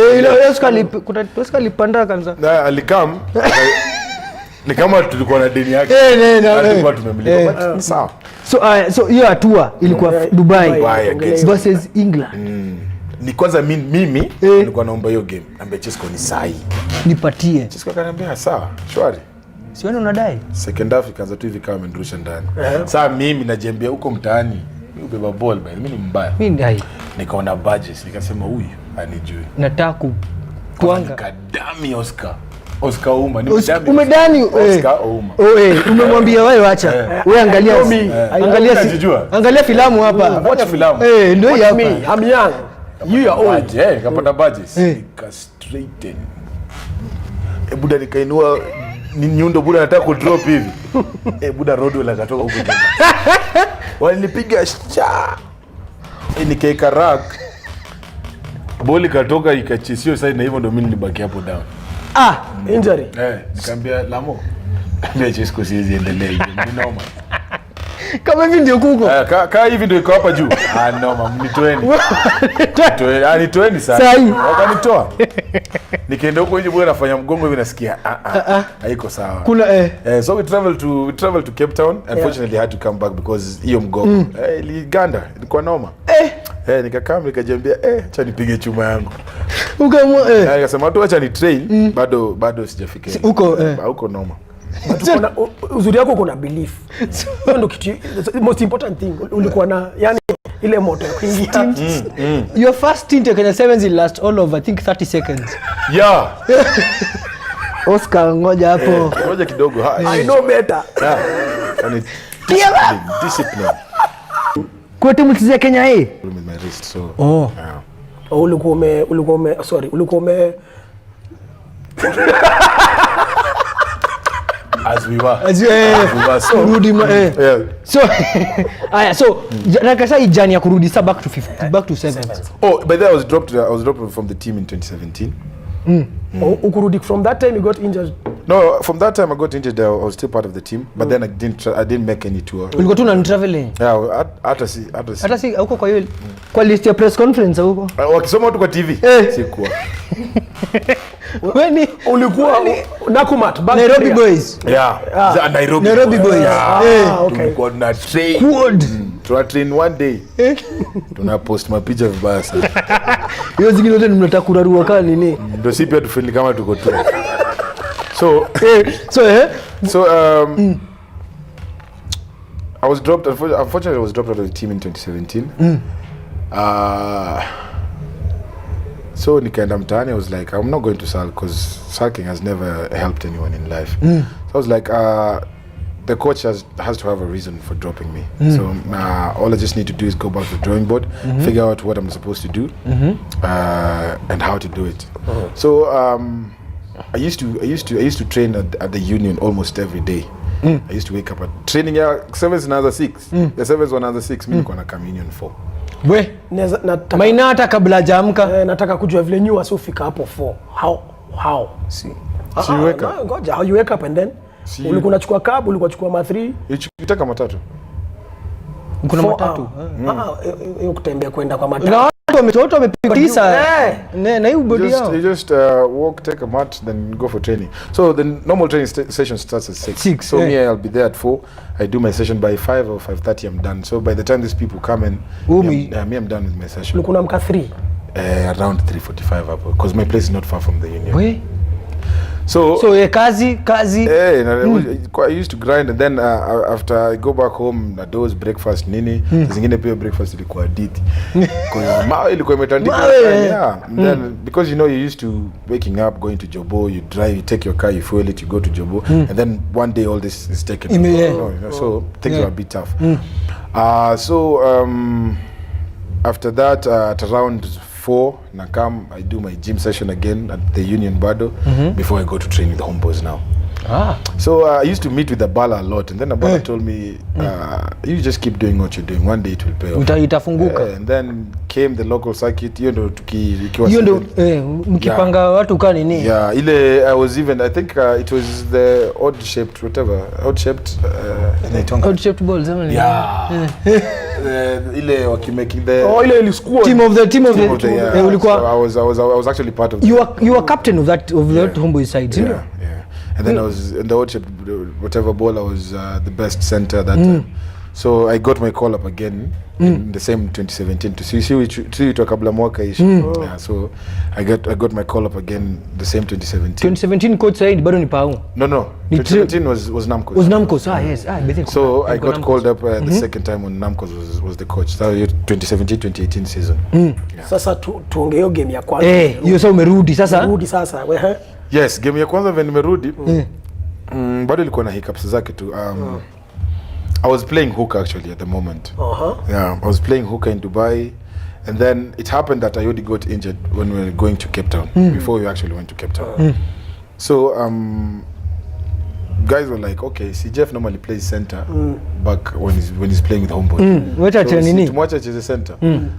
Oscar lipanda kanza. Na alikam ni kama tulikuwa na deni yake. Tulikuwa tumemlipa. Sawa. So hiyo hatua ilikuwa Dubai versus England. Ni kwanza mimi nilikuwa naomba hiyo game. Ambaye Chesco ni sahi. Nipatie. Chesco akaniambia sawa, shwari. Sioni unadai. Second half ikaanza tu hivi kama amenirusha ndani. Sasa mimi najembea huko mtaani. Ubeba ball bali mimi ni mbaya. Mimi ndai. Nikaona budget nikasema huyu anijui. Nataka kuanga. Kadami Oscar Uma ni umedani Oscar Uma. Umemwambia wewe acha. Wewe angalia filamu hapa. Watch filamu. Ndio hii hapa. I'm young. You are old. Nikapata budget. Nika straighten. Buda nikainua nyundo buda nataka ku drop hivi. Buda rodo la katoka huko tena. Walinipiga sha. Nikaeka rack. Boli katoka ikachisio sasa na hivyo ndo mimi nilibaki hapo down. Injury. Nikamwambia Lamo. Ndio Chesco siwezi endelea hivi. Ni noma. Kama hivi ndio kuko. Hivi ndio iko hapa juu. Noma, mnitoeni. Nitoeni sana. Wakanitoa. Nikaenda huko nje bwana nafanya mgongo hivi nasikia haiko sawa. Kuna so we traveled to Cape Town. Unfortunately I had to come back because hiyo mgongo iliganda ilikuwa noma. Nikakaa nikajiambia acha nipige chuma yangu. Ukamwa nikasema tu acha ni train bado sijafika. Huko noma. Uzuri yako kuna belief. Ndio kitu most important thing. Ulikuwa na yani ile moto ya kuingia. Your first stint at Kenya Sevens will last all of I think 30 seconds. Yeah. Oscar ngoja hapo. Ngoja kidogo. I know better. Yani discipline. Kwa timu ya Kenya hii. With my wrist so. Ulikuwa as we were so rudi so so nakasa ijani ya kurudi sa back to 50 back to 7. But then I was dropped from the team in 2017. Ukurudi from that time you got injured? No, from that time I got injured. I was still part of the team, but then I didn't make any tour. Ulikuwa tu na traveling? Yeah, hata si huko kwa hiyo kwa list ya press conference huko. Wakisoma tu kwa TV. Sikuwa. When ulikuwa Nakumat Nairobi boys. Yeah. Nairobi boys. Okay. Tulikuwa na train. Tuna train one day. Tuna post mapicha vibaya sana. Hiyo zingine zote mnataka kurarua kama nini? Ndio si pia tufili kama tuko tu. So I was dropped. Unfortunately, I was dropped out of the team in 2017. So nikaenda mtaani, I was like, I'm not going to sulk because sulking has never helped anyone in life. So I was like, the coach has to have a reason for dropping me. So all I just need to do is go back to the drawing board, figure out what I'm supposed to do, and how to do it. So I used to train at the union almost every day. I used to wake up at training. Sevens another 6. The sevens another 6. Mimi niko na communion 4. We mainata kabla jamka nataka kujua vile nyu wasifika hapo 4. How? See you wake up. Ngoja, how you wake up and then ulikuwa unachukua cab, ulikuwa unachukua ma 3. Itaka matatu. Kuna matatu. Hiyo kutembea kwenda kwa matatu. Watu wamepitisa na hiyo body yao. You just walk, take a mat, then go for training. So the normal training session starts at 6. So me, I'll be there at 4. I do my session by 5 or 5:30. I'm done. So by the time these people come in, me I'm done with my session. Ulikuwa unamka 3. Around 3:45 up, because my place is not far from the union. We? So kazi. I used to grind, and then after I go back home na doze breakfast nini, zingine pia breakfast ilikuwa diti. Because mawe ilikuwa imetandika. Yeah. And then because you're used to waking up, going to Jobo, you drive, you take your car, you fuel it, you go to Jobo, and then one day all this is taken. So things were a bit tough. After that, at around 4, I do my gym session again at the Union Bado before I go to train with the Homeboys now. So I used to meet with Abala a lot, and then Abala told me, you just keep doing what you're doing, one day it will pay off. Itafunguka. And then came the local circuit, hiyo ndo mkipanga watu kani nini? Yeah, I think it was the odd-shaped balls. Yeah. Ile wakimaking the ile ilikuwa team of the ulikuwa so I was actually part of you were captain of that Homeboy side, you know? And then I was in the odd-shaped whatever ball, I was the best center that time. So I got my call up again in the same 2017 to see it kabla mwaka ishi. Yeah, so I got my call up again the same 2017 coach side bado ni pau. No 2017 was Namcos. Was Namcos. Yes. So I got called up the second time when Namcos was the coach. That was 2017-2018 season. Yeah. Sasa tuongeo game ya kwanza. Hiyo sasa umerudi sasa. Yes, game ya kwanza when nimerudi bado ilikuwa na hiccups zake tu. I was playing hooker actually at the moment. Yeah, I was playing hooker in Dubai, and then it happened that I already got injured when we were going to Cape Town before we actually went to Cape Town. So guys were like, okay, see Jeff normally plays center back when he's playing with Homeboy. Tumwacha cheze center.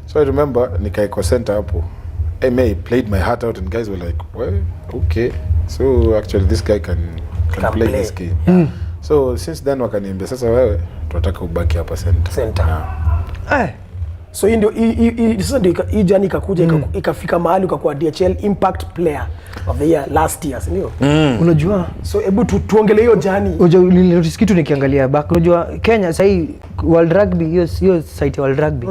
So I remember nikaiko center hapo. May played my heart out, and guys were like, well, okay, so actually this guy can play this game. So since then wakaniambia sasa wewe tunataka ubaki hapa center. So ndio hii jani ikakuja ikafika mahali ukakuwa DHL Impact Player of the Year last year, ndio? Unajua, so hebu tuongelee hiyo jani. Unajua kitu nikiangalia back, unajua Kenya sasa World Rugby, hiyo site ya World Rugby.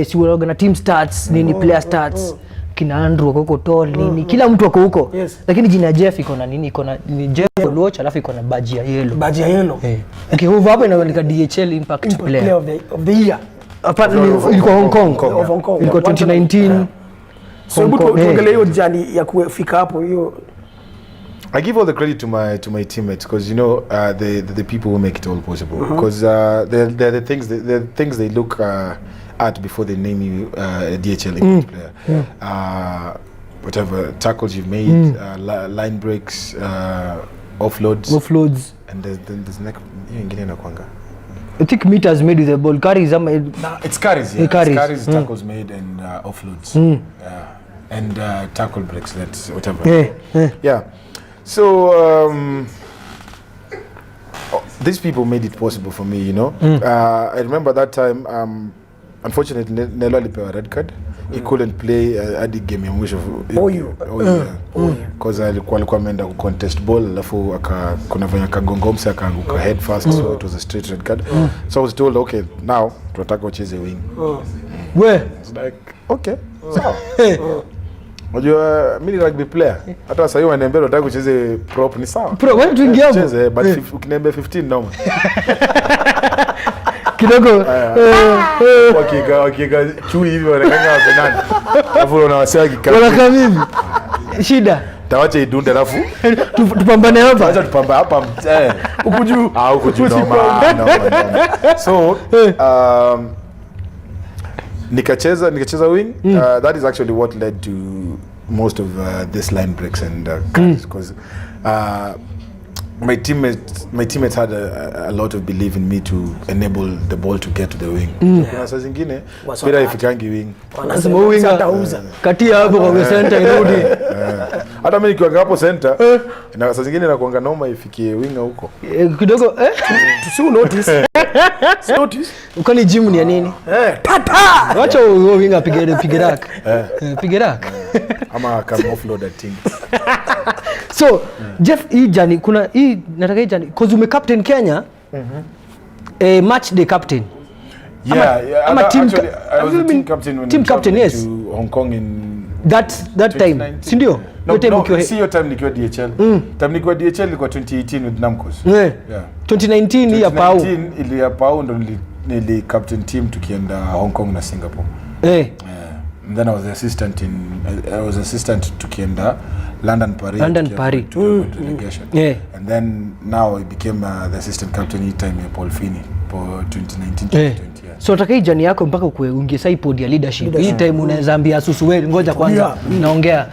Si wanaga na team stats, nini player stats. Kina Andrew wako tall nini, kila mtu wako huko. Lakini jina Jeff iko na nini, iko na Jeffrey Okwacha alafu iko na badge ya yellow. Okay, huko hapo inaandika DHL Impact Player of the Year. Apart ilikuwa Hong Kong. Ilikuwa 2019. So hebu tuongelee hiyo jani ya kufika hapo hiyo. I give all the credit to my teammates, because the people who make it all possible, because they're the things they look at before they name you a DHL Impact player. Whatever tackles you've made, line breaks, offloads, and there's ingine na kwanga. I think meters made with the ball, carries. It's carries, yeah. Carries, tackles made, and offloads. And tackle breaks, that's whatever. Yeah. So these people made it possible for me, I remember that time, unfortunately Nelo alipewa red card. He couldn't play hadi game ya mwisho. Because alikuwa ameenda ku contest ball, alafu kuna vanya kagongomse akaanguka head first, so it was a straight red card. So I was told, okay, now tunataka ucheze wing. It's like, okay, sawa. Unajua mimi ni rugby player. Hata sasa hiyo wananiambia nataka ucheze prop, ni sawa. Pro, wewe tuingia hapo. Cheze, but ukiniambia 15 noma. Kidogo wakiga chui hivi wanakanga hapo nani. Alafu unawasema kikao. Wanakaa mimi. Shida. Tawache idunde alafu tupambane hapa. Acha tupamba hapa huko juu. Huko juu noma. So nikacheza wing. That is actually what led to most of this line breaks and cuts, because my teammates had a lot of belief in me to enable the ball to get to the wing. Saa zingine bila ifikangi wing. Wanasema wing atauza. Kati hapo kwa center irudi. Hata mimi nikiwa hapo center, na saa zingine nakuanga noma ifikie wing huko. Kidogo tusiu notice. Notice. Ukani gym ni ya nini? Tata. Wacha wing apige rack. Pige rack. Ama kama offload at team. So Jeff, hii jani kuna hii nataka hii jani cause ume captain Kenya match day captain. Yeah, I'm a team actually, I was have you a team been captain when team I captain, traveled yes. to Hong Kong in that time, 2019. si ndio? No, time ukiwa see your time nikiwa DHL. Time nikiwa DHL ilikuwa 2018 with Namcos. Yeah. 2019 ya Pau. 2019 ili ya Pau ndo nili captain team tukienda Hong Kong na Singapore. And then I was the assistant tukienda London Paris. To delegation. Yeah. And then now I became the assistant captain each time ya Paul Finney for 2019-2020. So taka hii jani yako mpaka uingie sai pod ya leadership. Hii time unaweza ambia Susu wewe ngoja kwanza naongea.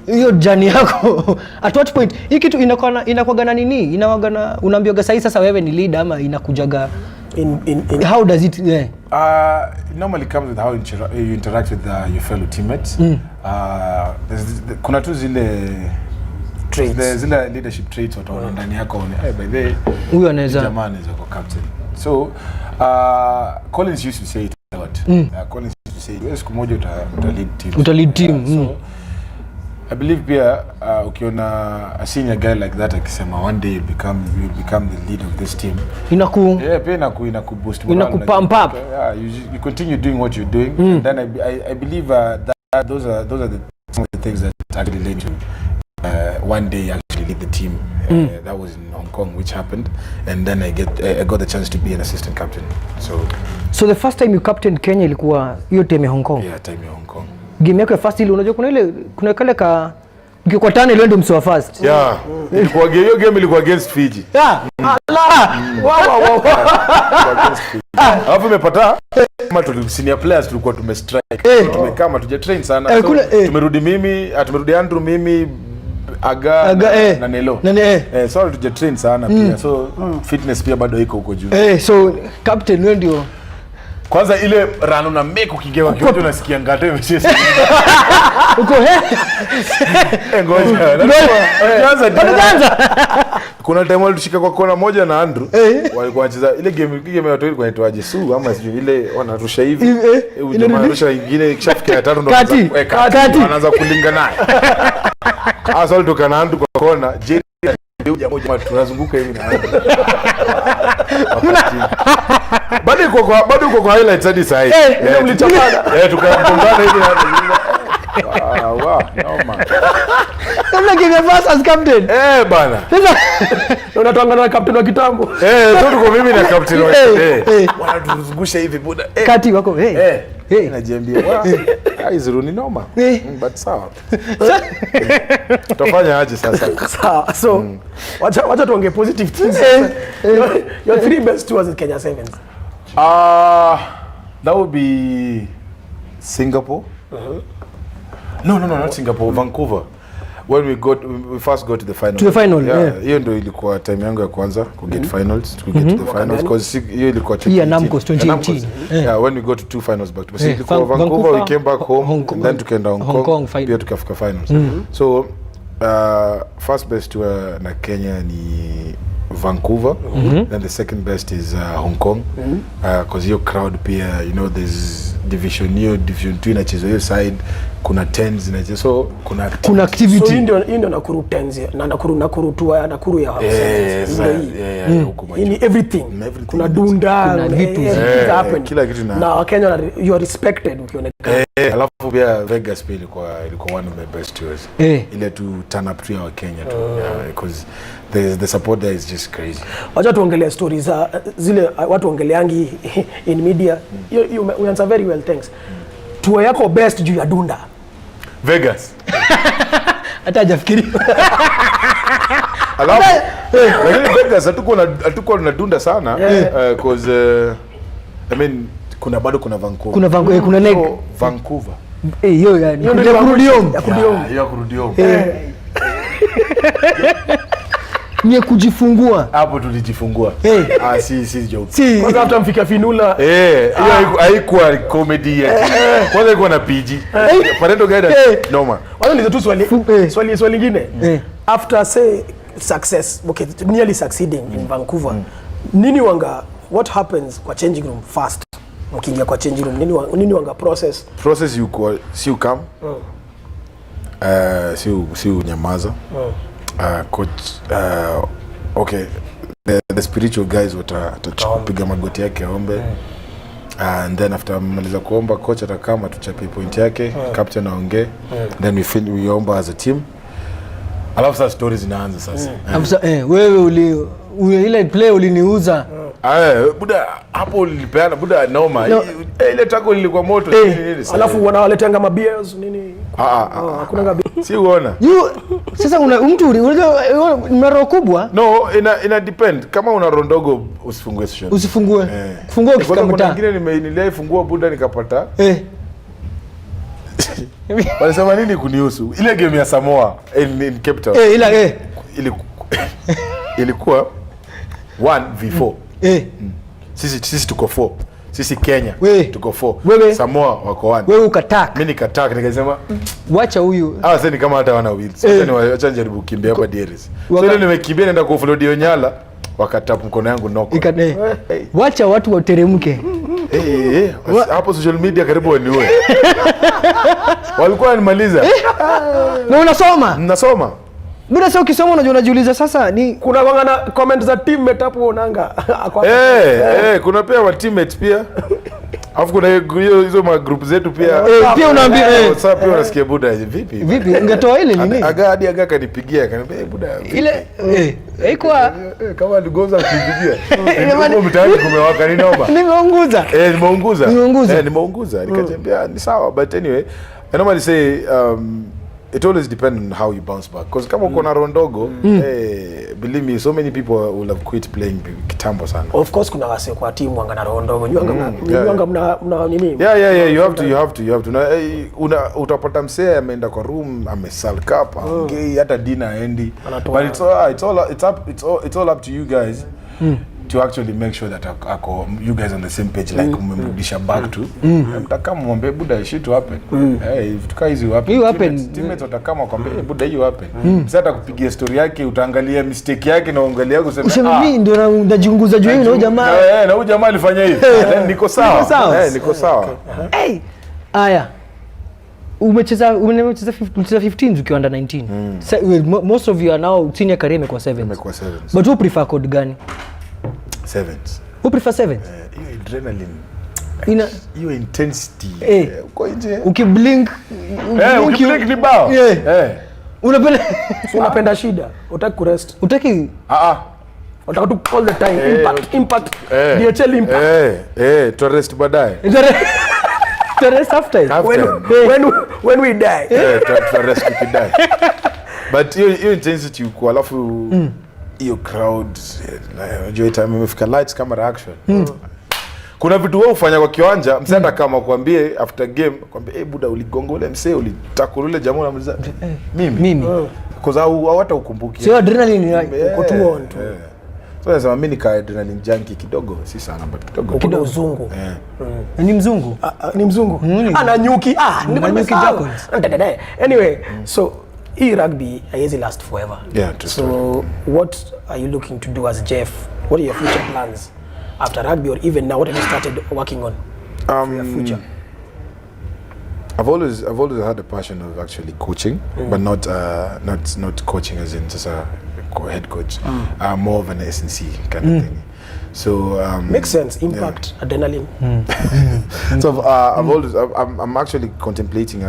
Hiyo jani yako at what point hii kitu inakuwa na nini? Inakuwa na unaambiwa sai sasa wewe ni leader ama inakujaga in how does it it normally comes with how you interact with your fellow teammates. Kuna tu zile traits, zile leadership traits wataona ndani yako by the way huyo anaweza jamaa anaweza kuwa captain. So Collins used to say it a lot. Collins used to say siku moja uta lead team. So I believe pia ukiona a senior guy like that akisema one day you'll become the leader of this team. Pia inaku boost morale. Inaku pump up. You continue doing what you're doing. And then I believe that those are some of the things that actually led to one day actually lead the team. That was in Hong Kong, which happened, and then I got the chance to be an assistant captain. So the first time you captained Kenya ilikuwa hiyo time ya Hong Kong. Yeah, time ya Hong Kong. Game yako ya first ile unajua kuna kale ka mkikwatana ile ndio mswa first. Yeah. Ilikuwa hiyo game ilikuwa against Fiji. Yeah. Wow. Alafu umepata kama senior players tulikuwa tumestrike. Tumekama tuja train sana. Tumerudi Andrew mimi Aga na Nelo. So tuja train sana pia. So fitness pia bado iko huko juu. So captain wewe ndio kwanza ile run una make ukigewa kitu unasikia ngata imecheza. Uko ngoja. Kwanza kuna time walishika kwa kona moja na Andrew. Walikuwa wanacheza ile game ya watu ilikuwa inaitwaje Su ama sijui ile wanarusha hivi. Ile wanarusha ingine ikishafika ya tatu ndo wanaanza kulinga naye. Asal tukana Andrew kwa kona. Jamaa tunazunguka hivi na bado uko kwa highlights hadi sasa hivi. Mlichapana. Tukapambana hivi na wow, no man. Kama game first as captain. Bana. Sasa unatangana na captain wa kitambo. So tuko mimi na captain wa wanatuzungusha hivi buda. Kati wako najiambia izuruni noma. But sawa. Tutafanya aje sasa? Sawa. So wacha tuongee positive things. Your three best tours in Kenya Sevens. That would be Singapore. No, not Singapore, Vancouver. When we first got to the final. To the final, hiyo ndio ilikuwa time yangu ya kwanza ku get finals, to get to the finals because hiyo ilikuwa 2018. Yeah, when we got to two finals back to back. Ilikuwa Vancouver, we came back home and then tukaenda Hong Kong pia tukafika finals. So first best tour na Kenya ni Vancouver. Then the second best is Hong Kong. Because your crowd pia, you know, there's division 2 inachezwa hiyo side, kuna 10s inachezwa, so kuna activity. So ndio Nakuru 10s na Nakuru tour ya Nakuru ya in everything. Kuna dunda, kuna vitu kila kitu na Kenya you are respected ukionekana. Alafu pia Vegas pia ilikuwa one of my best tours. Ile to turn up to our Kenya because the support there is just crazy. Wacha tuongelee stories zile watu ongeleangi in media. You answer very well, thanks. Tour yako best juu ya dunda Vegas. Hata hajafikiria. Alafu lakini Vegas hatuko na dunda sana because I mean kuna Vancouver. Kuna leg Vancouver. Hiyo yani ya kurudium. Ni kujifungua. Hapo tulijifungua. Si joke. Kwanza hata mfika finula. Hiyo haikuwa comedy yet. Kwanza ilikuwa na PG. Parental guidance noma. Wao ni tu swali lingine. After say success, okay, nearly succeeding in Vancouver. What happens kwa changing room first? Mkiingia kwa changing room nini wanga process you si ukam. Si unyamaza. Coach okay, the spiritual guys watapiga magoti yake ombe. And then after maliza kuomba coach atakama tuchape point yake, captain aongee, then we omba as a team. Alafu sasa stories zinaanza sasa. Wewe ile play uliniuza. Buda hapo ulipeana buda noma. Ile tako lilikuwa moto nini. Alafu wanawaletanga mabeers nini? Hakuna ngabi. Si uona. Sasa mtu una roho kubwa? No, ina depend. Kama una roho ndogo usifungue session. Usifungue. Fungua ukifika mtaa. Kuna nyingine nilifungua buda nikapata. Wanasema nini kunihusu? Ile game ya Samoa in Cape Town. Ilikuwa 1v4. Sisi tuko 4. Sisi Kenya tuko 4. Samoa wako 1. Wewe ukatak. Mimi nikatak nikasema wacha huyu. Sasa ni kama hata wana wheels. Sasa ni wacha njaribu kukimbia hapa Dieris. So ile nimekimbia naenda kwa offload Onyala wakatapu mkono yangu noko. Wacha watu wateremke. Hapo social media karibu waniue. Walikuwa wanimaliza. Na unasoma? Nasoma. Mbona sasa ukisoma unajiuliza sasa ni kuna wangana comment za teammate hapo unaanga. Kuna pia wa teammates pia. Alafu kuna hizo ma group zetu pia. Pia unaambia sasa pia unasikia buda vipi? Vipi? Ungetoa ile nini? Aga kanipigia kaniambia buda. Ile haikuwa kama aligonza kupigia. Ndio mtaani kumewaka ni noma. Nimeunguza. Nimeunguza. Nikatembea ni sawa but anyway, I normally say it always depends on how you bounce back because kama uko na rondogo believe me so many people will have quit playing kitambo sana. Of course kuna wase kwa timu wanga na rondogo nyuanga mna nini? You have to utapata msee ameenda kwa room amesalka hapa ngei hata dinner aendi but it's all up to you guys to actually make sure that you guys on the same page like mmemrudisha back to mtakama mwambie buda shit happen if tuka hizi happen teammates watakama kwambie buda hiyo happen sasa atakupigia story yake utaangalia mistake yake na uangalia kusema mimi ndio najiunguza juu na jamaa na huyo jamaa alifanya hivi niko sawa niko sawa aya umecheza 15 ukiwa under 19 most of you are now senior career imekuwa 7 but you prefer code gani? 7s. Who prefer 7s? Hiyo adrenaline. Hiyo intensity. Uko nje. Ukiblink ni bao. Unapenda shida. Utaki kurest. Utaki unataka tu all the time impact. DHL impact. To rest baadaye. To rest after. When we die. To rest if we die. But hiyo intensity uko alafu hiyo crowd unajua time imefika lights camera action kuna vitu wewe ufanya kwa kiwanja msenda kama kwambie after game kwambie buda uligonga ule msee ulitakula jamaa na mzee mimi because hata ukumbuki sio adrenaline uko tu on tu so nasema mimi nika adrenaline junkie kidogo si sana but kidogo uzungu ni mzungu ni mzungu ana nyuki nyuki jackals anyway so rugby haiwezi last forever. So what are you looking to do as Jeff? What are your future plans after rugby or even now? What have you started working on for your future? I've always had a passion of actually coaching, but not coaching as in just a head coach. More of an S&C kind of thing. So makes sense. Impact, adrenaline. So I'm actually contemplating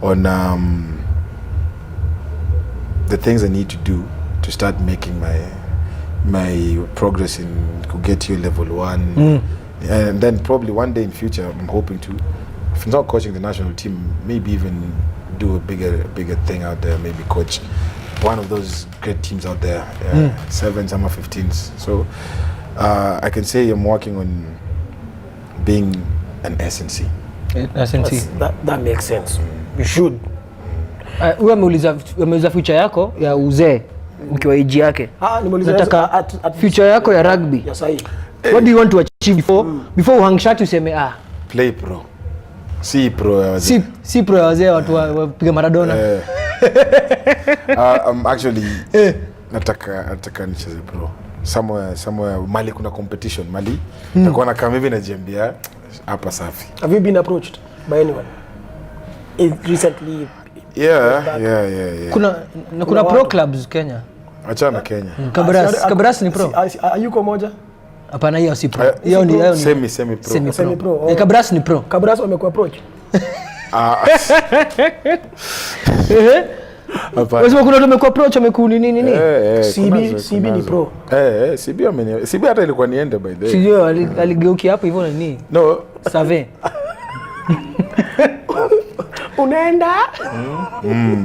on the things I need to do to start making my progress in to get you level 1 and then probably one day in future I'm hoping to, if not coaching the national team, maybe even do a bigger thing out there, maybe coach one of those great teams out there, 7s, some 15s. So I can say I'm working on being an S&C. That makes sense. You should. Wewe ameuliza future yako ya uzee mkiwa age yake. Nataka future yako ya rugby. Yes, I. What do you want to achieve before uhang shot useme play pro. Si pro ya wazee. Si pro ya wazee watu wapiga Maradona. I'm actually nataka nicheze pro. Somewhere Mali kuna competition Mali. Nitakuwa na kama hivi najiambia hapa safi. Have you been approached by anyone recently? Yeah. Kuna pro clubs Kenya. Achana Kenya. Kabras ni pro. Ayuko moja? Hapana, hiyo si pro. Hiyo ni semi pro. Semi pro. Kabras ni pro. Kabras wamekuwa approach. Wewe kuna wamekuwa approach wamekuni nini? CB ni pro. CB hata ilikuwa niende by the way. Sio aligeukia hapo hivyo nini? No. Save. Unaenda?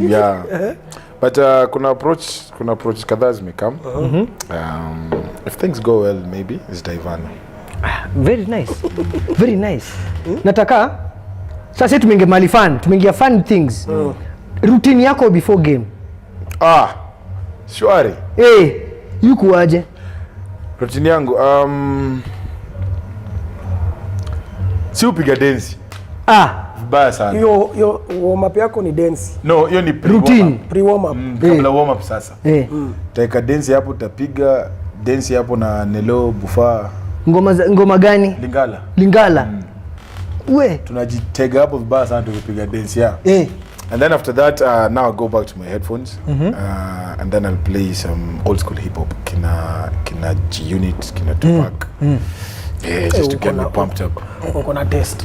Yeah. But kuna approach kadhaa zimekam. If things go well maybe it's Divan. Very nice. Very nice. Nataka sasa tumeingia mali fun, tumeingia fun things. Routine yako before game. Shwari. Yuko aje? Routine yangu si upiga dance. Vibaya sana. Hiyo warm up yako ni dance. No, hiyo ni pre warm up. Kabla warm up sasa. Taika dance hapo utapiga dance hapo na Nelo Bufa. Ngoma gani? Lingala. We Tunajitega hapo vibaya sana tukipiga dance ya. And then after that now I go back to my headphones and then I'll play some old school hip hop kina G Unit, kina Tupac. Just to get me pumped up. Uko na test.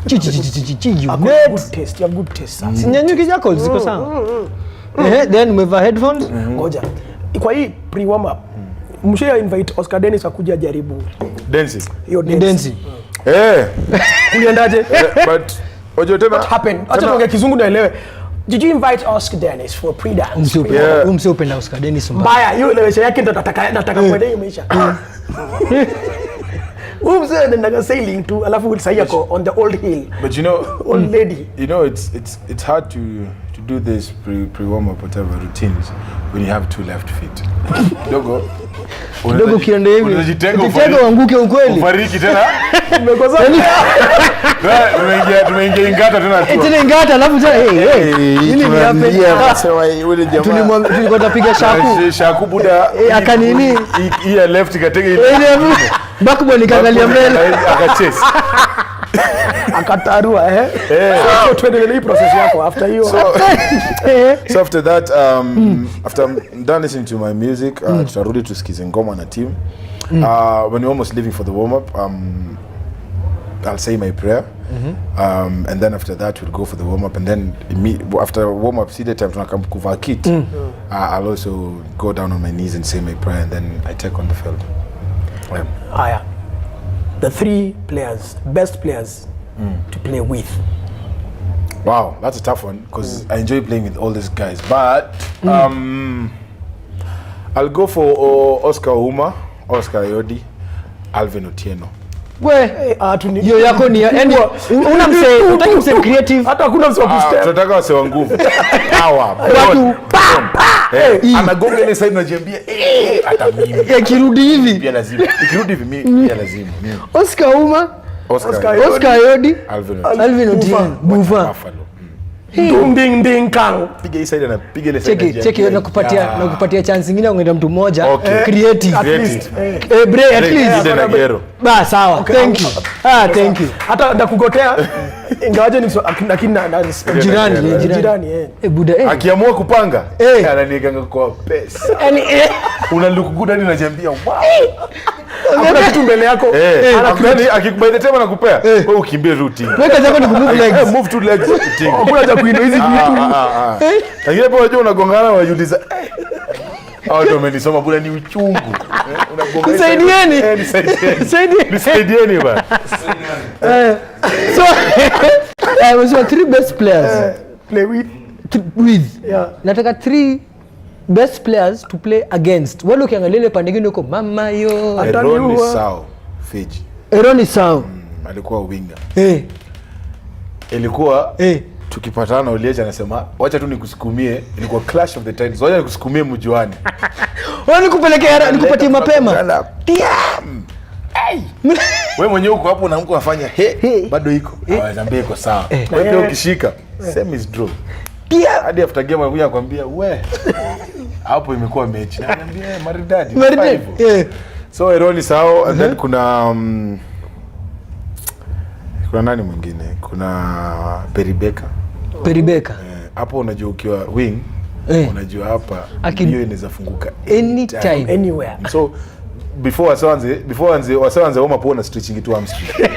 You have good taste. Sinyanyuki zako ziko sawa. Then umeva headphones. Ngoja. Kwa hii pre warm up. Mshia invite Oscar Dennis akuja jaribu dancing. Hiyo dancing. Uliendaje? But ojo tena what happened? Acha tuongee kizungu naelewe. Did you invite Oscar Dennis for pre-dance? Umsiopenda Oscar Dennis mbaya. Hiyo elewesha yake ndo nataka kwenda hiyo maisha. Umse ndio sailing tu alafu ulisaidia yako on the old hill. But you know, old lady. You know it's hard to do this pre warm up whatever routines when you have two left feet. Dogo kiende hivi. Unajitenga uanguke ukweli. Ufariki tena. Umekosa. Tumeingia ingata tena tu. Tena ingata alafu nini ni hapa? Sema yule jamaa. Tulikuwa tunapiga shaku buda. Akanini? Hii left katega ile. Backbone ikaangalia mbele. Akachase. Akatarua so tuendelee process yako after hiyo. So after that after I'm done listening to my music tutarudi tusikize ngoma na team. When we're almost leaving for the warm up I'll say my prayer and then after that we'll go for the warm up and then after warm up see the time tunakam kuva kit. I'll also go down on my knees and say my prayer and then I take on the field. The three best players to play with. Wow, that's a tough one because I enjoy playing with all these guys. But I'll go for Oscar Ouma, Oscar Ayodi, Alvin Otieno. Hiyo yako ni yani unataka mse creative hata hakuna mse wa kustep. Tunataka wase wa nguvu. Power. Watu anagonga ile side unajiambia hata mimi. Kirudi hivi. Pia lazima. Ikirudi hivi mimi pia lazima. Oscar Ouma, Oscar Ayodi, Alvin Otieno, Bufa. Ding ding kang. Piga hii side na piga ile side. Cheki nakupatia chance nyingine ungeenda mtu mmoja creative. At least. At least. Ba sawa. Thank you. Thank you. Hata ndakugotea ingawaje ni na jirani buda akiamua kupanga ananieganga kwa pesa. Yaani una look good hadi unajiambia wow. Hakuna kitu mbele yako. Akikubaida tena nakupea. Wewe ukimbie routine. Weka zako ni kumove legs. Move two legs routine. Hakuna haja kuinua hizi vitu. Lakini hapo unajua unagongana wajiuliza hao ndio wamenisoma bwana ni uchungu. Nisaidieni. Nisaidieni bwana. So three best players play with. Nataka three best players to play against. Wale ukiangalia ile pande nyingine uko mama yo. Eroni Sao Fiji. Eroni Sao. Alikuwa winga. Ilikuwa tukipatana Oliacha anasema wacha tu nikusukumie, ilikuwa clash of the titans. Wacha nikusukumie mjuani. Wani kupelekea nikupatie mapema. Wewe mwenyewe uko hapo na mko afanya bado iko. Awazambie iko sawa. Wewe pia ukishika same is draw. Pia hadi after game anakuja kukwambia we hapo imekuwa mechi. Na anambia maridadi. So Eroni Sao and then kuna nani mwingine? Kuna Peribeka. Hapo unajua ukiwa wing unajua hapa hiyo inaweza funguka anytime anywhere. So before wasanze homa pona stretching to arm street.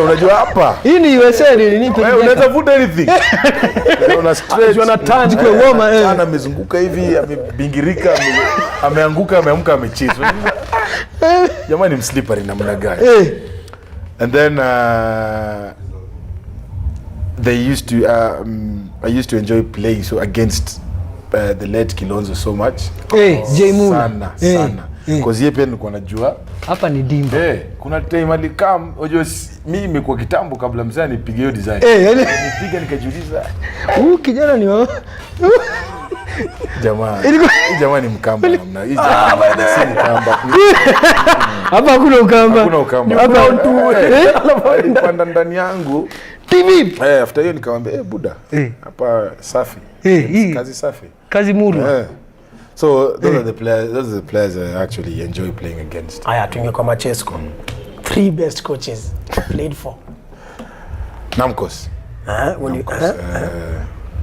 Unajua hapa. Hii ni USA ni unaweza vuta anything. Una stretch una turn kwa homa ana amezunguka hivi amebingirika ameanguka ameamka amechezwa. Jamani mslippery namna gani? And then I used to enjoy playing so against the late Kilonzo so much. Sana. Because yeye pia nilikuwa najua hapa ni dimba. Kuna time alikam unajua mimi kwa kitambo kabla mzee nipige hiyo design. Nipiga nikajiuliza kijana ni jamaa ni mkamba namna. Hii si mkamba. Hapa hakuna ukamba. Hapa tu panda ndani yangu. TV. After hiyo nikamwambia buda. Hapa safi. Kazi safi. Kazi muru. So those are the players I actually enjoy playing against. Aya tuingie kwa Machesco. 3 best coaches played for. Namkos.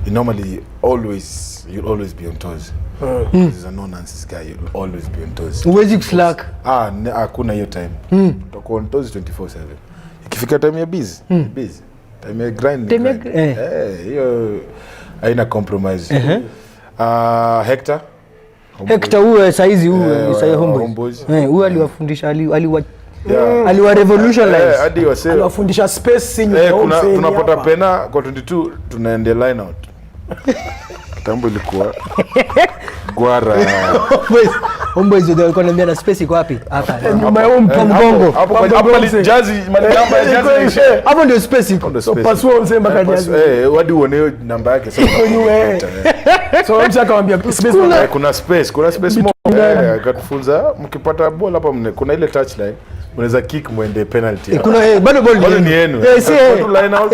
You normally you'll always be on toes. He's a no-nonsense guy. You'll always be on toes. Uwezi slack. Hakuna hiyo time. Utakuwa on toes 24/7. Ikifika time ya busy. Time ya grind. Hiyo haina compromise. Hector huyo saizi huyo Homeboys. Huyo aliwafundisha aliwa revolutionize. Hadi wasema aliwafundisha space tunapata pena kwa 22 tunaendea line out. Tambo ilikuwa Gwara. Homeboys ndio walikuwa wananiambia na space iko wapi? Hapa. Nyuma ya mgongo. Hapo jazi namba ya jazi. Hapo ndio space iko. So pasua mzemba kadi jazi. Wadi uone hiyo namba yake sasa. So msha akamwambia space kuna space more. Akatufunza mkipata ball hapa kuna ile touchline. Unaweza kick mwende penalty. Kuna bado ball ni yenu. Line out.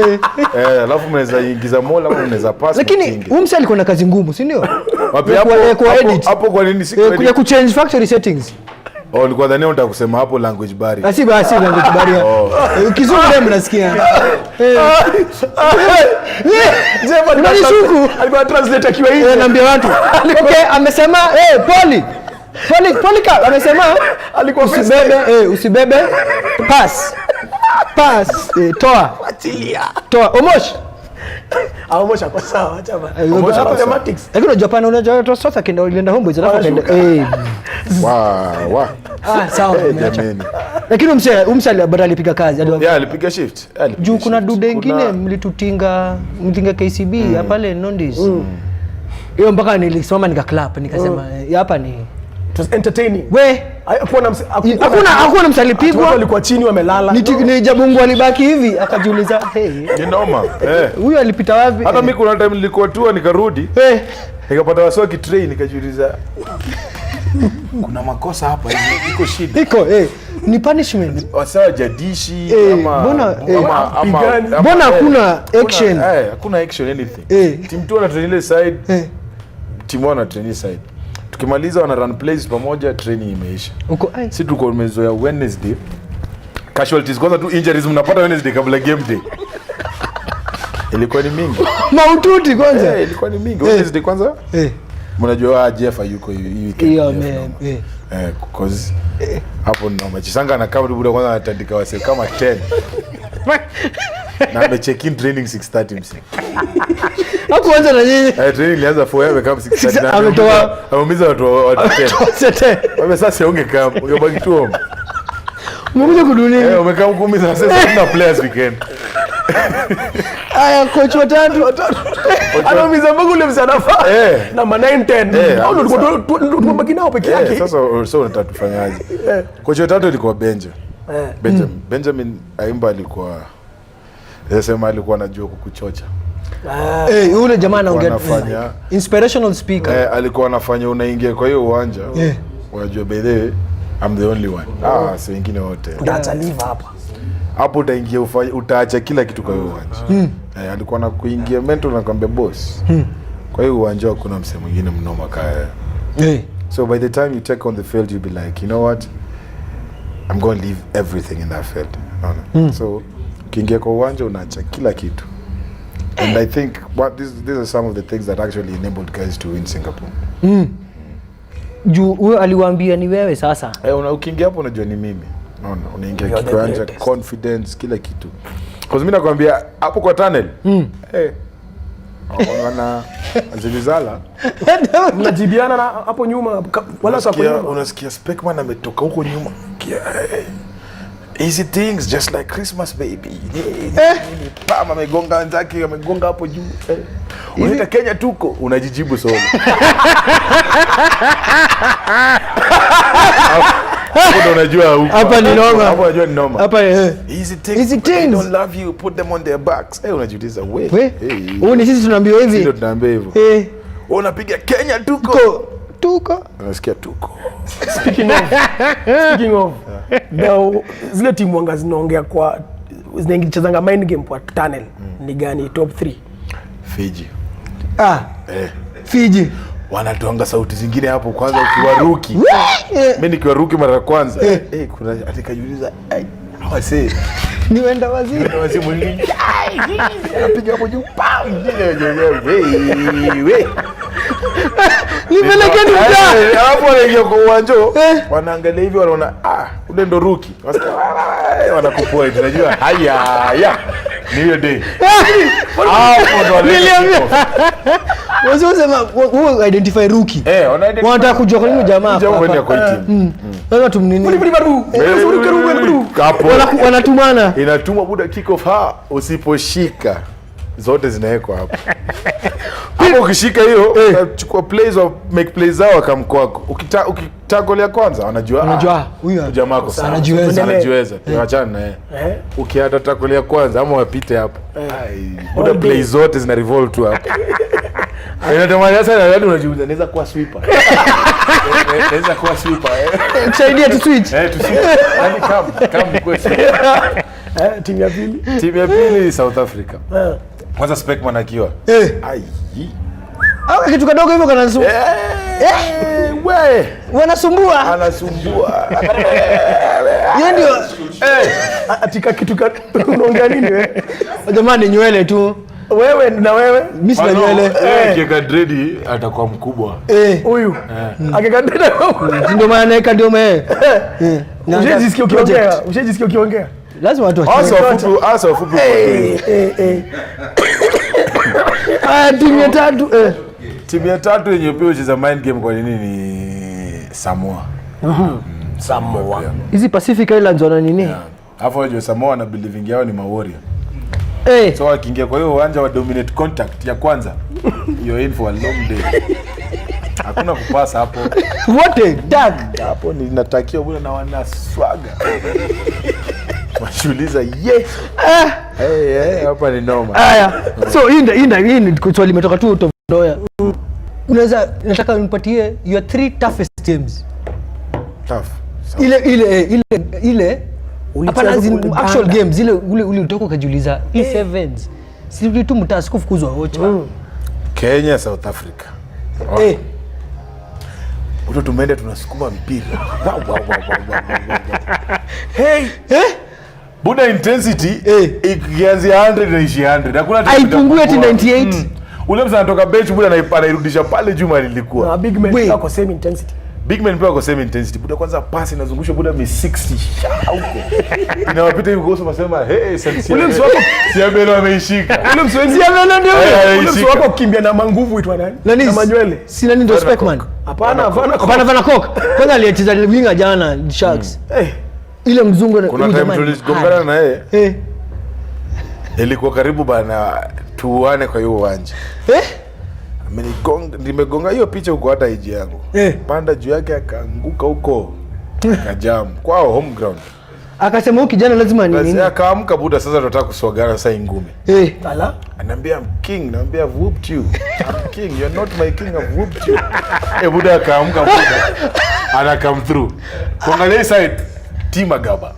Alafu mnaweza ingiza mola au mnaweza pass. Lakini umsa alikuwa na kazi ngumu, si ndio? Hapo kwa nini ya ku change factory settings? Ulikuwa dhani unataka kusema hapo language barrier. Si language barrier. Kizungu ndio mnasikia. Alikuwa translate akiwa hivi. Naambia watu. Okay, amesema Polika amesema alikuwa usibebe pass toa Omosh kwa sawa chama Omosh mathematics lakini Japan unajua sasa kenda ulienda Homeboys alafu kaenda sawa jamani. Lakini umse bado alipiga kazi alipiga shift juu kuna dude wengine mlitutinga KCB pale Nondis hiyo mpaka nilisimama nikaclap nikasema hapa ni it was entertaining. Hakuna msalipigwa. Walikuwa chini wamelala. Ni Jabungu alibaki hivi akajiuliza ni noma. Huyu alipita wapi? Hata mimi kuna time nilikuwa tu nikarudi. Nikapata wasoki train nikajiuliza kuna makosa hapa hivi iko shida. Ni punishment. Wasawa jadishi mbona hakuna action? Hakuna action anything. Team 2 na train ile side. Team 1 na train side. Tukimaliza wana run plays pamoja training imeisha. Si tuko tumezoea Wednesday. Casualties kwanza tu injuries mnapata Wednesday kabla game day. Ilikuwa ni mingi. Maututi kwanza. Ilikuwa ni mingi. Wednesday kwanza. Mnajua Jeff yuko hii weekend. Because hapo ndo machisanga na kama buda kwanza anatandika wase kama 10. Na ame check in training 6:30 msi. Hapo kwanza na nyinyi. Training ilianza 4 kama 6:30. Ametoa ameumiza watu 10. Wewe sasa unge kama ungebaki tu home. Mmoja kudunia. Umekaa kuumiza sasa tuna players weekend. Aya coach watatu. Anaumiza mbagu ule msanafa. Na 9-10. Au ndio tunabaki nao peke yake. Sasa unataka tufanyaje? Coach watatu ilikuwa Benjamin Aimba alikuwa sema alikuwa anajua kukuchocha. Yule jamaa anaongea inspirational speaker. Alikuwa anafanya unaingia kwa hiyo uwanja. Unajua by the way I'm the only one. Si wengine wote. Data live hapa. Hapo utaingia utaacha kila kitu kwa hiyo uwanja. Alikuwa anakuingia mentor na kwambia boss. Kwa hiyo uwanja kuna msemo mwingine mnoma kaya. So by the time you take on the field you'll be like, you know what? I'm going to leave everything in that field. So ukiingia kwa uwanja unaacha kila kitu. And I think these are some of the things that actually enabled guys to win Singapore. juu wewe aliwaambia ni wewe sasa. Ukiingia hapo unajua ni mimi. Unaona, unaingia kiwanja, confidence, kila kitu. Kwa sababu mimi nakwambia hapo kwa tunnel. Wana zilizala. Mnajibiana na hapo nyuma wala hapo nyuma. Unasikia Speckman ametoka huko nyuma. Easy things just like Christmas baby. Pama amegonga wenzake, amegonga hapo juu. Unaita Kenya tuko, unajijibu solo. Hapo unajua huko. Hapa ni noma. Hapo unajua ni noma. Hapa easy things. They don't love you, put them on their backs. Unajiuliza wewe. Ni sisi tunaambiwa hivi. Ndio tunaambiwa hivyo. Unapiga Kenya tuko. Unasikia tuko. Speaking of zile timu wanga zinaongea kwa zinaingizanga mind game kwa tunnel ni gani top 3? Fiji. Fiji. Wanatoanga sauti zingine hapo kwanza ukiwa rookie. Mimi nikiwa rookie mara ya kwanza. Kuna atakajiuliza hawase. Niwenda wazimu. Mwingine. Anapiga hapo juu. Pam. Wewe. Nipelekeni mtaa. Hapo wanaingia kwa uwanja. Wanaangalia hivi wanaona ule ndo rookie. Wanakupoint unajua. Haya. Ni hiyo day. Hapo ndo niliambia. Wasema who identify rookie. Wanataka kujua kwa nini jamaa. Jamaa kwenda kwa team. Sasa tumnini. Hapo wanatumana. Inatumwa buda kick off usiposhika zote zinawekwa hapo. Hapo ukishika hiyo chukua plays au make plays zao kama kwako. Ukitagolea kwanza wanajua huyu jamaa wako anajiweza. Tuachane na yeye. Ukiata takolea kwanza ama wapite hapo. Buda plays zote zina revolve tu hapo. Inatamani sana hadi unajiuliza naweza kuwa sweeper. Naweza kuwa sweeper. Kusaidia tu switch. Tu switch. Hadi kama kwa sweeper. Timu ya pili. Timu ya pili South Africa. Kwanza Speckman akiwa. Kitu kadogo hivyo kanasumbua. Wewe wanasumbua. Anasumbua. Yeye ndio atika kitu unaongea nini wewe? Jamani nywele tu. Wewe na wewe mimi sina nywele. Akiweka dread atakuwa mkubwa. Huyu. Akiweka dread ndio maana yake ndio Usijisikia ukiongea. Lazima watu asa wafupi. Timu ya tatu yenye pia ucheza mind game kwa nini ni Samoa. Samoa. Hizi Pacific Islands wana nini? Hapo wajua Samoa na believing yao ni Maori. So akiingia kwa hiyo uwanja wa dominate contact ya kwanza you're in for a long day. Hakuna kupasa hapo. Wote tag hapo ninatakiwa bwana na wana swaga. Washuliza hapa ni noma. Haya. So hii ni swali limetoka tu utodoya. Unaweza nataka unipatie your 3 toughest games. Tough. Ile hapana actual games ile ulitoka ukajiuliza sevens. Si tu mtaa sikufukuzwa wote. Kenya South Africa. Uto tumeenda tunasukuma mpira. Buda intensity ikianzia 100 na 100. Hakuna haipungue hadi 98. Ule msa anatoka bench buda anairudisha pale juma lilikuwa. Na big man wako same intensity. Big man pia wako same intensity. Buda kwanza pasi inazungusha buda 60 huko. Inawapita hivi goso masema ule msa wako Siamelo ameishika. Ule msa wako kimbia na manguvu itwa nani? Na manywele. Si nani ndio Speckman? Hapana Van Cock. Kwanza aliyecheza winga jana Sharks. Ile mzungu kuna time tuligongana na yeye. Ilikuwa karibu bana tuane kwa hiyo uwanja. Nimegonga hiyo picha huko hata iji yangu. Panda juu yake akaanguka huko. Kajam kwao home ground. Akasema huyu kijana lazima nini? Sasa akaamka buda sasa tunataka kuswagana sasa ingumi. Ala. Ananiambia I'm king, naambia I've whooped you. I'm king, you're not my king, I've whooped you. Buda akaamka buda. Ana come through. Kuangalia side Timagaba.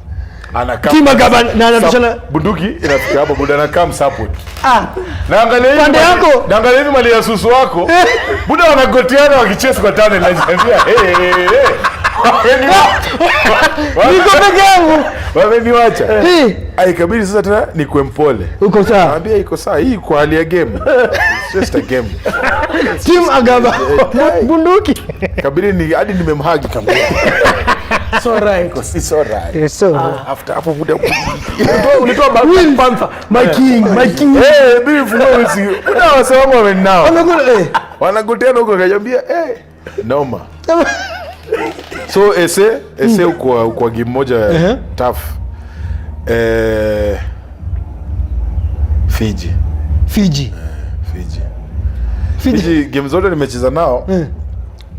Timagaba na anatoshana bunduki inafika hapo buda na come support. Naangalia hivi pande yako. Naangalia hivi mali ya susu wako. Buda wanagotiana wakicheza kwa tunnel na niambia Niko peke yangu. Wameniacha. Ikabidi sasa tena nikwe mpole. Uko sawa? Naambia iko sawa. Hii kwa hali ya game. It's just a game. Team Agaba. Bunduki. Kabidi ni hadi nimemhagi kama. It's all right. It's all right. Yes, so. After hapo muda Ulitoa Panther. My king. Bibi funusi. Kuna wasema wamenao. Wanagoteana huko kajambia noma. So ese kwa game moja tough. Fiji game zote nimecheza nao.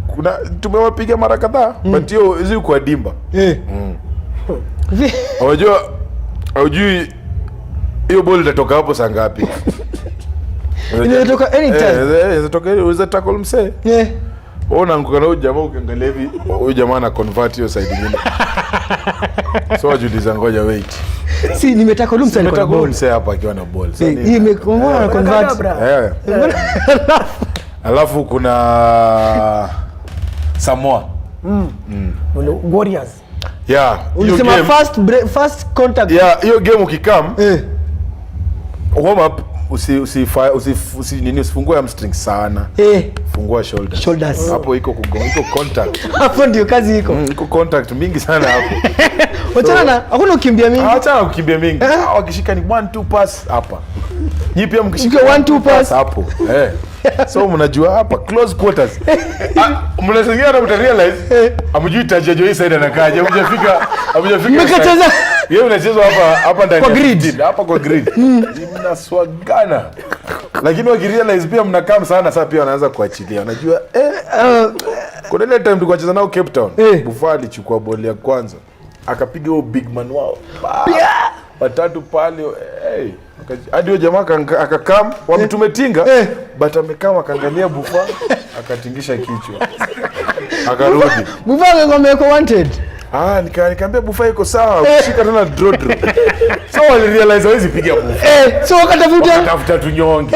Kuna tumewapiga mara kadhaa but hiyo hizo kwa dimba. Hujui hiyo ball itatoka hapo saa ngapi? Inatoka anytime. Inatoka unaweza tackle msee. Unaanguka na huyo jamaa ukiangalia hivi, huyo jamaa ana convert hiyo side nyingine. So wajuliza ngoja wait. Si nimetaka lumsa alikuwa na ball. Msee hapa akiwa na ball. Hii imekomboa na convert. Alafu kuna Samoa. Warriors. Yeah. Ulisema first contact. Yeah, hiyo game ukikam. Warm up usifungue hamstring sana. Fungua shoulders. Hapo iko contact. Hapo ndio kazi iko. Iko contact mingi sana hapo. Wachana na hakuna kukimbia mingi. Achana kukimbia mingi. Wakishika ni 1-2 pass hapa. Nyi pia mkishika 1-2 pass hapo. So mnajua hapa close quarters. Mnasingia na mtarealize amjui tajajo hii side anakaje. Hamjafika. Mmekacheza. Yeye unachezwa hapa ndani kwa grid. Hapa kwa grid. Mnaswagana. Lakini wakirealize pia mnakam sana sasa pia wanaanza kuachilia. Unajua kuna ile time tukacheza nao Cape Town. Buffalo alichukua boli ya kwanza. Akapiga huo big man wao. Watatu pale hadi huyo jamaa akakam wamtumetinga but amekama akaangalia Buffalo akatingisha kichwa. Akarudi. Buffalo ngomeko wanted. Nikamwambia Buffalo iko sawa, ukishika tena draw. So wali realize hawezi piga Buffalo. So wakatafuta tunyonge.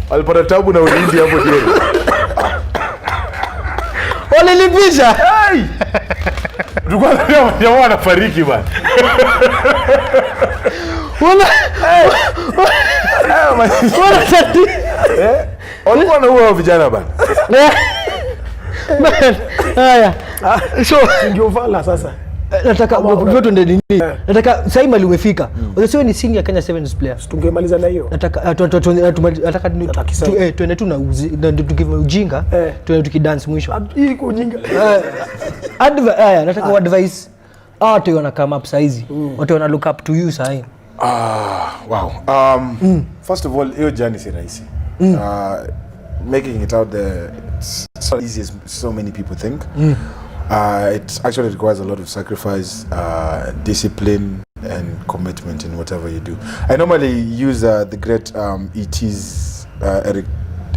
Walipata tabu na ulindi hapo jeri. Walilipisha. Tulikuwa na jamaa anafariki bana. Walikuwa na huo vijana bana. Haya. So ndio vala sasa. Nataka vyote ndio nini? Nataka sasa mali umefika. Unasema ni senior Kenya Sevens players. Tungemaliza na hiyo. Nataka tuende tu na tukiva ujinga, tuende tukidance mwisho. Hii ujinga. Nataka advice. Watu wana come up size. Watu wana look up to you sasa. Wow. First of all, hiyo journey si rahisi. Making it out there, it's not easy as so many people think. It actually requires a lot of sacrifice, discipline, and commitment in whatever you do. I normally use the great E.T.'s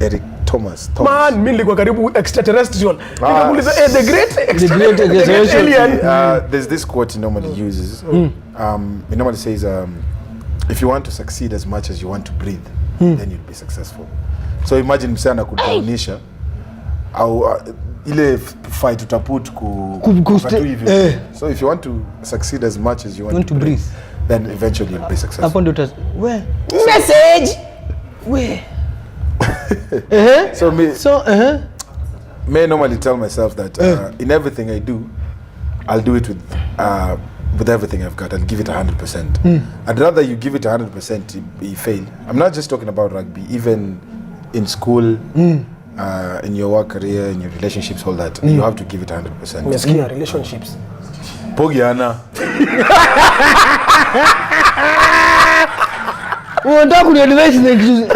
Eric Thomas. Man, mimi nilikuwa karibu extraterrestrial. Nikamuuliza the great alien. There's this quote he normally uses. He normally says, if you want to succeed as much as you want to breathe, then you'll be successful. So imagine msana kudownisha au ile fight utaput hivi. So if you want to succeed as much as you want to breathe, then eventually you'll be successful. Hapo ndio message may normally tell myself that in everything I do, I'll do it with everything I've got. I'll give it 100%. I'd rather you give it 100% you fail. I'm not just talking about rugby, even in school, in your work career, in your relationships, all that. You have to give it 100%. Umesikia relationships. Pogiana. Unataka kuniadvise na kitu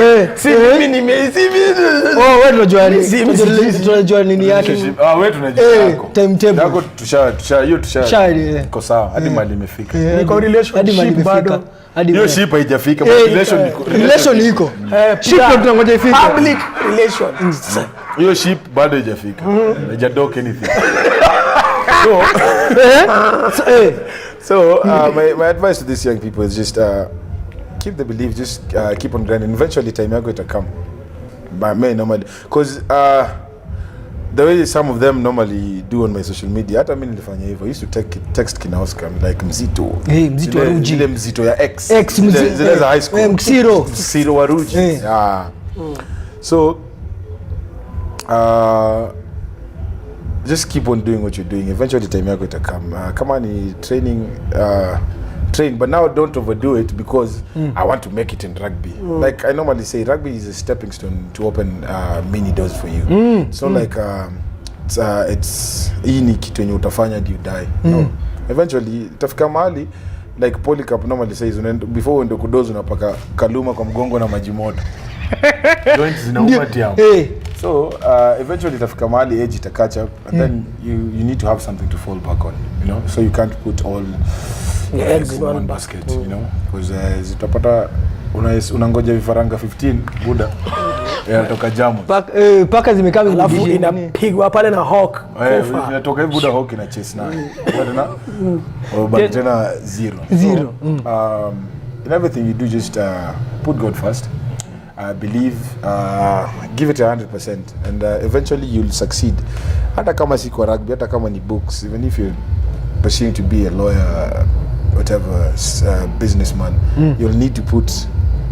tunajua nini yake. Wewe tunajua yako. Timetable. Yako tusha. Iko sawa hadi mali imefika. Niko relationship bado. Hiyo ship haijafika, relation iko. Ship ndio tunangoja ifike. Public relations. Hiyo ship bado haijafika. Haijadock anything. So my advice to these young people is just keep the belief, just keep on grinding. Eventually time yako ita come. But me normally, because the way some of them normally do on my social media, hata mimi nilifanya hivyo. I used to text kina Oscar like mzito. Mzito wa Ruji. Ile mzito ya X. Zile za high school. Mzito wa Ruji. Yeah. So just keep on doing what you're doing. Eventually time yako itakam. Kama ni training train, but now don't overdo it because I want to make it in rugby. Like I normally say, rugby is a stepping stone to open many doors for you. It's not like it's ini kitu yenye utafanya do you die. No. Eventually itafika mahali like Polycarp normally says before uende kudozo unapaka kaluma kwa mgongo na maji moto. Joints zinauma tiao. So eventually itafika mahali age ita catch up and then you need to have something to fall back on, you know, so you can't put all eggs in one basket, you know, because zitapata unangoja vifaranga 15 buda yanatoka jamu paka zimekaa alafu inapigwa pale na hawk inatoka hivi buda hawk ina chase na tena tena zero. In everything you do, just put God first. Believe, give it 100%, and eventually you'll succeed. Hata kama si kwa rugby, hata kama ni books, even if you're pursuing to be a lawyer, whatever, businessman, you'll need to put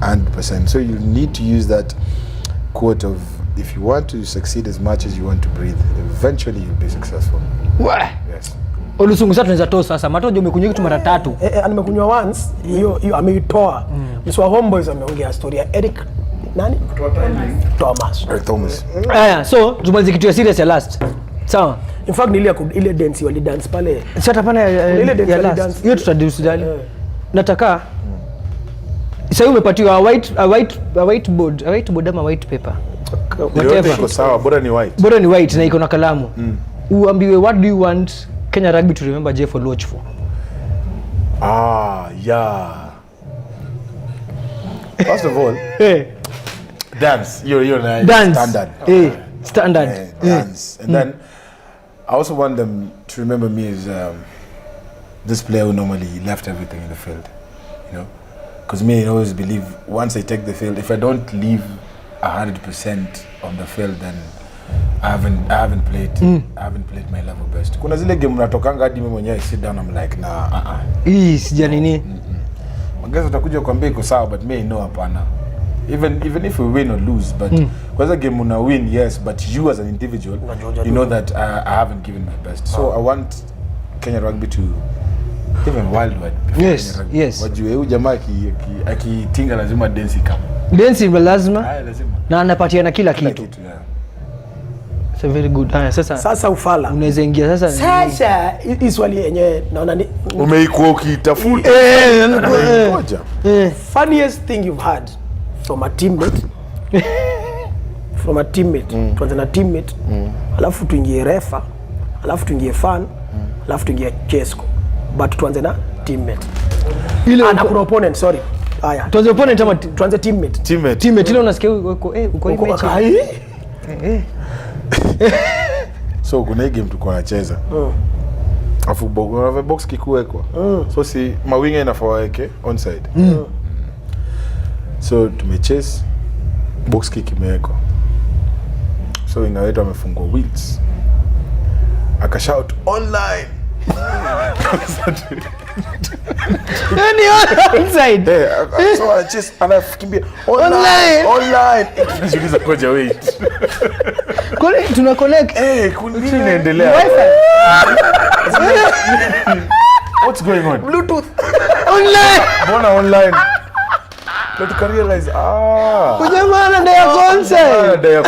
100%. So you'll need to use that quote of, if you want to succeed as much as you want to breathe, eventually you'll be successful. Yes. Olusungu sasa tunaweza toa sasa. Matojo umekunywa kitu mara 3. Nimekunywa once, hiyo ameitoa. Mswa Homeboys ameongea story ya Eric nani? Thomas. So tumalize kitu ya serious ya last. Sawa. In fact ile dance wali dance pale. Sasa pana ile dance ya last. Hiyo tutadance dali. Nataka sasa umepatiwa a whiteboard ama white paper. Whatever. Iko sawa, bora ni white. Bora ni white na iko na kalamu. Uambiwe what do you want Kenya Rugby to remember Jeffrey Okwacha for? Yeah. First of all, dance. You're dance. Standard. Standard. Dance. And then I also want them to remember me as this player who normally left everything in the field. You know, because me, I always believe once I take the field, if I don't leave 100% on the field, then I haven't played my level best. Kuna zile game unatokanga hadi mimi mwenyewe sit down, I'm like hii sija nini. Magaza utakuja kuambia iko sawa, but me no hapana. Even if we win or lose, but kwanza game una win, yes, but you as an individual, you know that I haven't given my best. So I want Kenya Rugby to even wildwide. Yes. Wajue huyu jamaa akitinga lazima dance kama. Dance lazima. Lazima. Na anapatia na kila kitu. Yeah. So very good. Sasa ufala. Unaweza ingia sasa. Sasa hii swali yenyewe naona ni umeikuwa ukitafuta. Funniest thing you've had from a teammate. Tuanze na teammate. Alafu tuingie refa, alafu tuingie fan, alafu tuingie Chesco. But tuanze na teammate. Ile kuna opponent, sorry. Haya. Tuanze opponent ama tuanze teammate. Teammate ile unasikia uko hii mechi. So kuna game tulikuwa tunacheza. Afu box kikuwekwa. So si mawinga inafaa waweke onside. So tumechase, box kick imewekwa. So winga wetu amefungwa wheels. Akashout online. Onside. So anachase anakimbia online. Tunajiuliza koja wait. Kwani tuna connect? Nini inaendelea? What's going on? Bluetooth. Online. Bona online. Let us realize Ujamana ndio onside.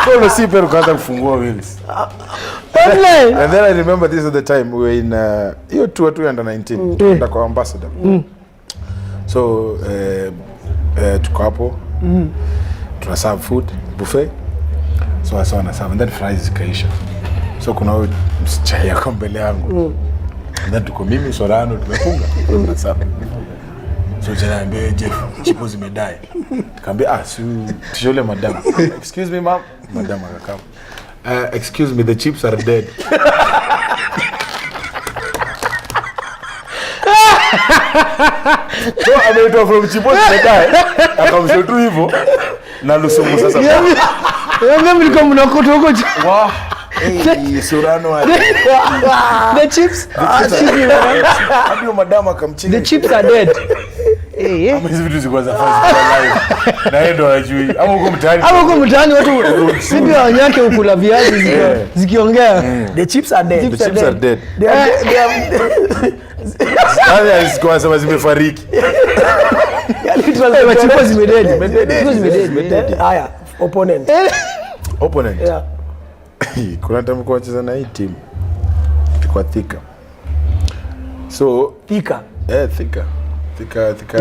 So no si pero kaanza kufungua wheels. Online. And then I remember this at the time we were in hiyo tour under 19 tuenda kwa ambassador. So tuko hapo. Tuna serve food buffet. So I saw na serve and then fries kaisha. So kuna msichana yako mbele yangu. And then tuko mimi Sorano tumefunga. Tuna serve. So jana ambaye Jeff chipo zimedai. Nikamwambia tishole madam. Excuse me ma'am. Madam akakam. Excuse me, the chips are dead. So ameitoa from chipo zimedai. Akamshotu hivyo na lusumu sasa. Wewe mlikuwa mnakotoa huko. Wow. Hey, Surano. The chips. Ndio madam akamchinga. The chips are dead. Ama hizi vitu ziko za fast live. Na yeye ndo ajui. Ama uko mtaani. Ama uko mtaani watu sipi wanyake ukula viazi zikiongea. The chips are dead. The chips are dead. They are Sasa kwa sababu zimefariki. yani tunasema chips zimededi. Haya, opponent. Opponent. Yeah. Kuna time kwa cheza na hii team. Kwa Thika. So Thika. Thika.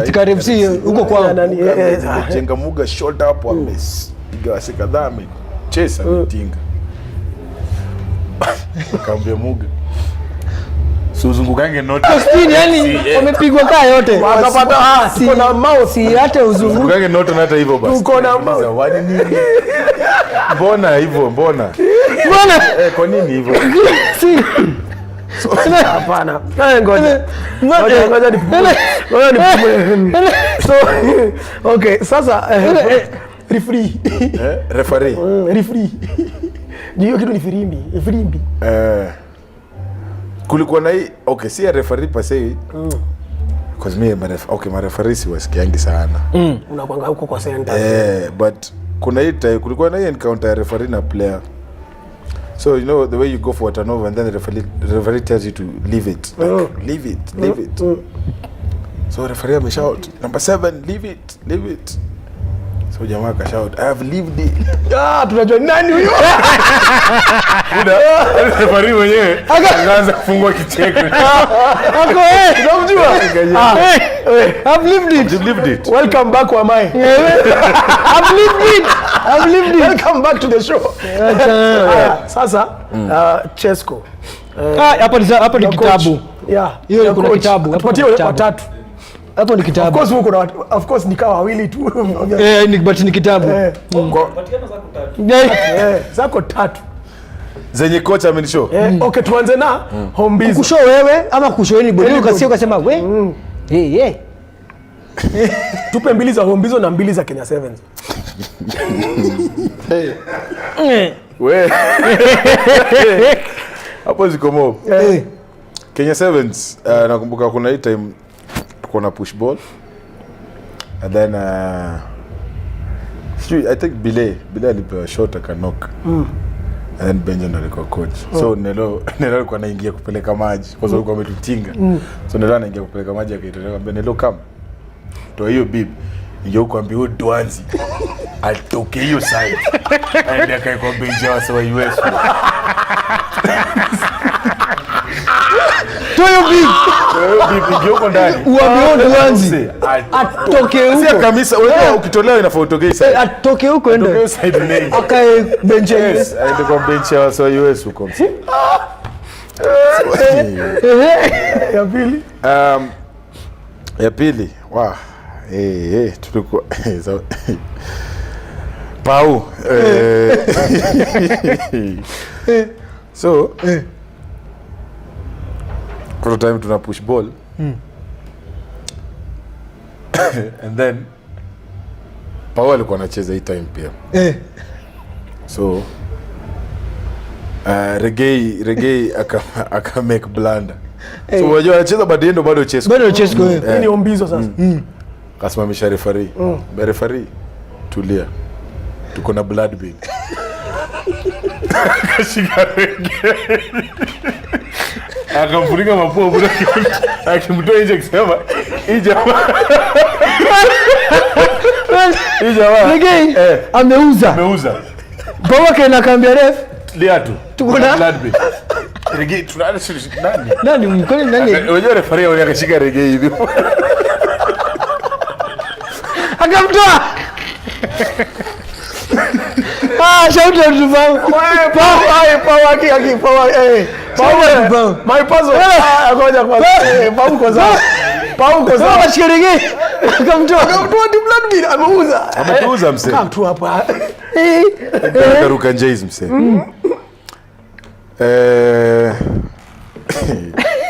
Thika FC huko kwa nani? Jenga muga short up wa miss. Piga wase kadhaa chesa mtinga. Kaambia muga. Suzungukange note. Christine yani wamepigwa kaa yote. Wakapata siko na mouse hata uzunguka. Suzungukange note hata hivyo basi. Tuko na mouse. Wani nini? Mbona hivyo? Mbona? Kwa nini hivyo? Hapana. Ngoja nipumue. So okay, sasa referee. Referee. Ndio kitu ni firimbi. Kulikuwa na hii si referee pase. Because me my referee si wasikiangi sana. Unakwanga huko kwa center. But kuna hii kulikuwa na hii encounter referee na player. So you know the way you go for a turnover and then the referee tells you to leave it. Like, leave it. So referee ameshout, number 7, leave it. So jamaa ka shout, I have leaved it. Tunajua nani huyo? Referee mwenyewe akaanza kufungua kicheko. Unamjua? I've lived it. Welcome back wa mai. I've lived it. Welcome back to the show. Sasa Chesco. Hapo ni kitabu. Yeah. Hiyo kuna kitabu. Tupatie watatu. Hapo ni kitabu. Of course ni kawa wawili tu. But ni kitabu. Zako tatu. Zenye kocha amenishow. Okay, tuanze na Hombizo. Kushow wewe ama kushoweni bodi ukasema we. Tupe mbili za Hombizo na mbili za Kenya Sevens. We. Hapo ziko mob. Kenya Sevens, nakumbuka kuna hii time tuko na push ball. And then I think Bile alipewa shot akanock. And then Benjamin alikuwa coach. So Nelo alikuwa anaingia kupeleka maji kwa sababu ametutinga. So Nelo anaingia kupeleka maji akaitolea Nelo come. Toa hiyo bib. Ingia kuambia huyo Dwanzi atoke hiyo side. Aende akaikwa benchi ya wase wa US. Toyo big Ingia ndani. Uambiwa Dwanzi atoke huko. Sio kabisa wewe ukitolewa inafaa utoke side. Atoke huko ende. Atoke side lane. Akae benchi yes, aende kwa benchi ya wase wa US huko. Ya pili. Wow. Tulikuwa Pau. So kwa time tuna push ball. And then Pau alikuwa anacheza hii time pia. So Reggae aka make blunder. So unajua anacheza bado Chesco. Ni Hombizo sasa. Kasimamisha referee. Referee tulia. Tuko na blood bill. Kashika Reggae. Akamfunika mapua bure. Akimtoa nje akisema, "Hii jamaa." Reggae ameuza. Baba kaenda kaambia ref, "Lia tu. Tuko na blood bill." Reggae tunala nani? Nani mkono nani? Unajua referee wale akashika Reggae hivi. Akamtoa. Shout out to Pau. Pau. My puzzle. Ngoja kwanza. Pau kwa sababu Reggae akamtoa di blood bill ameuza. Ameuza msee. Kaa tu hapa. Karuka Jays msee.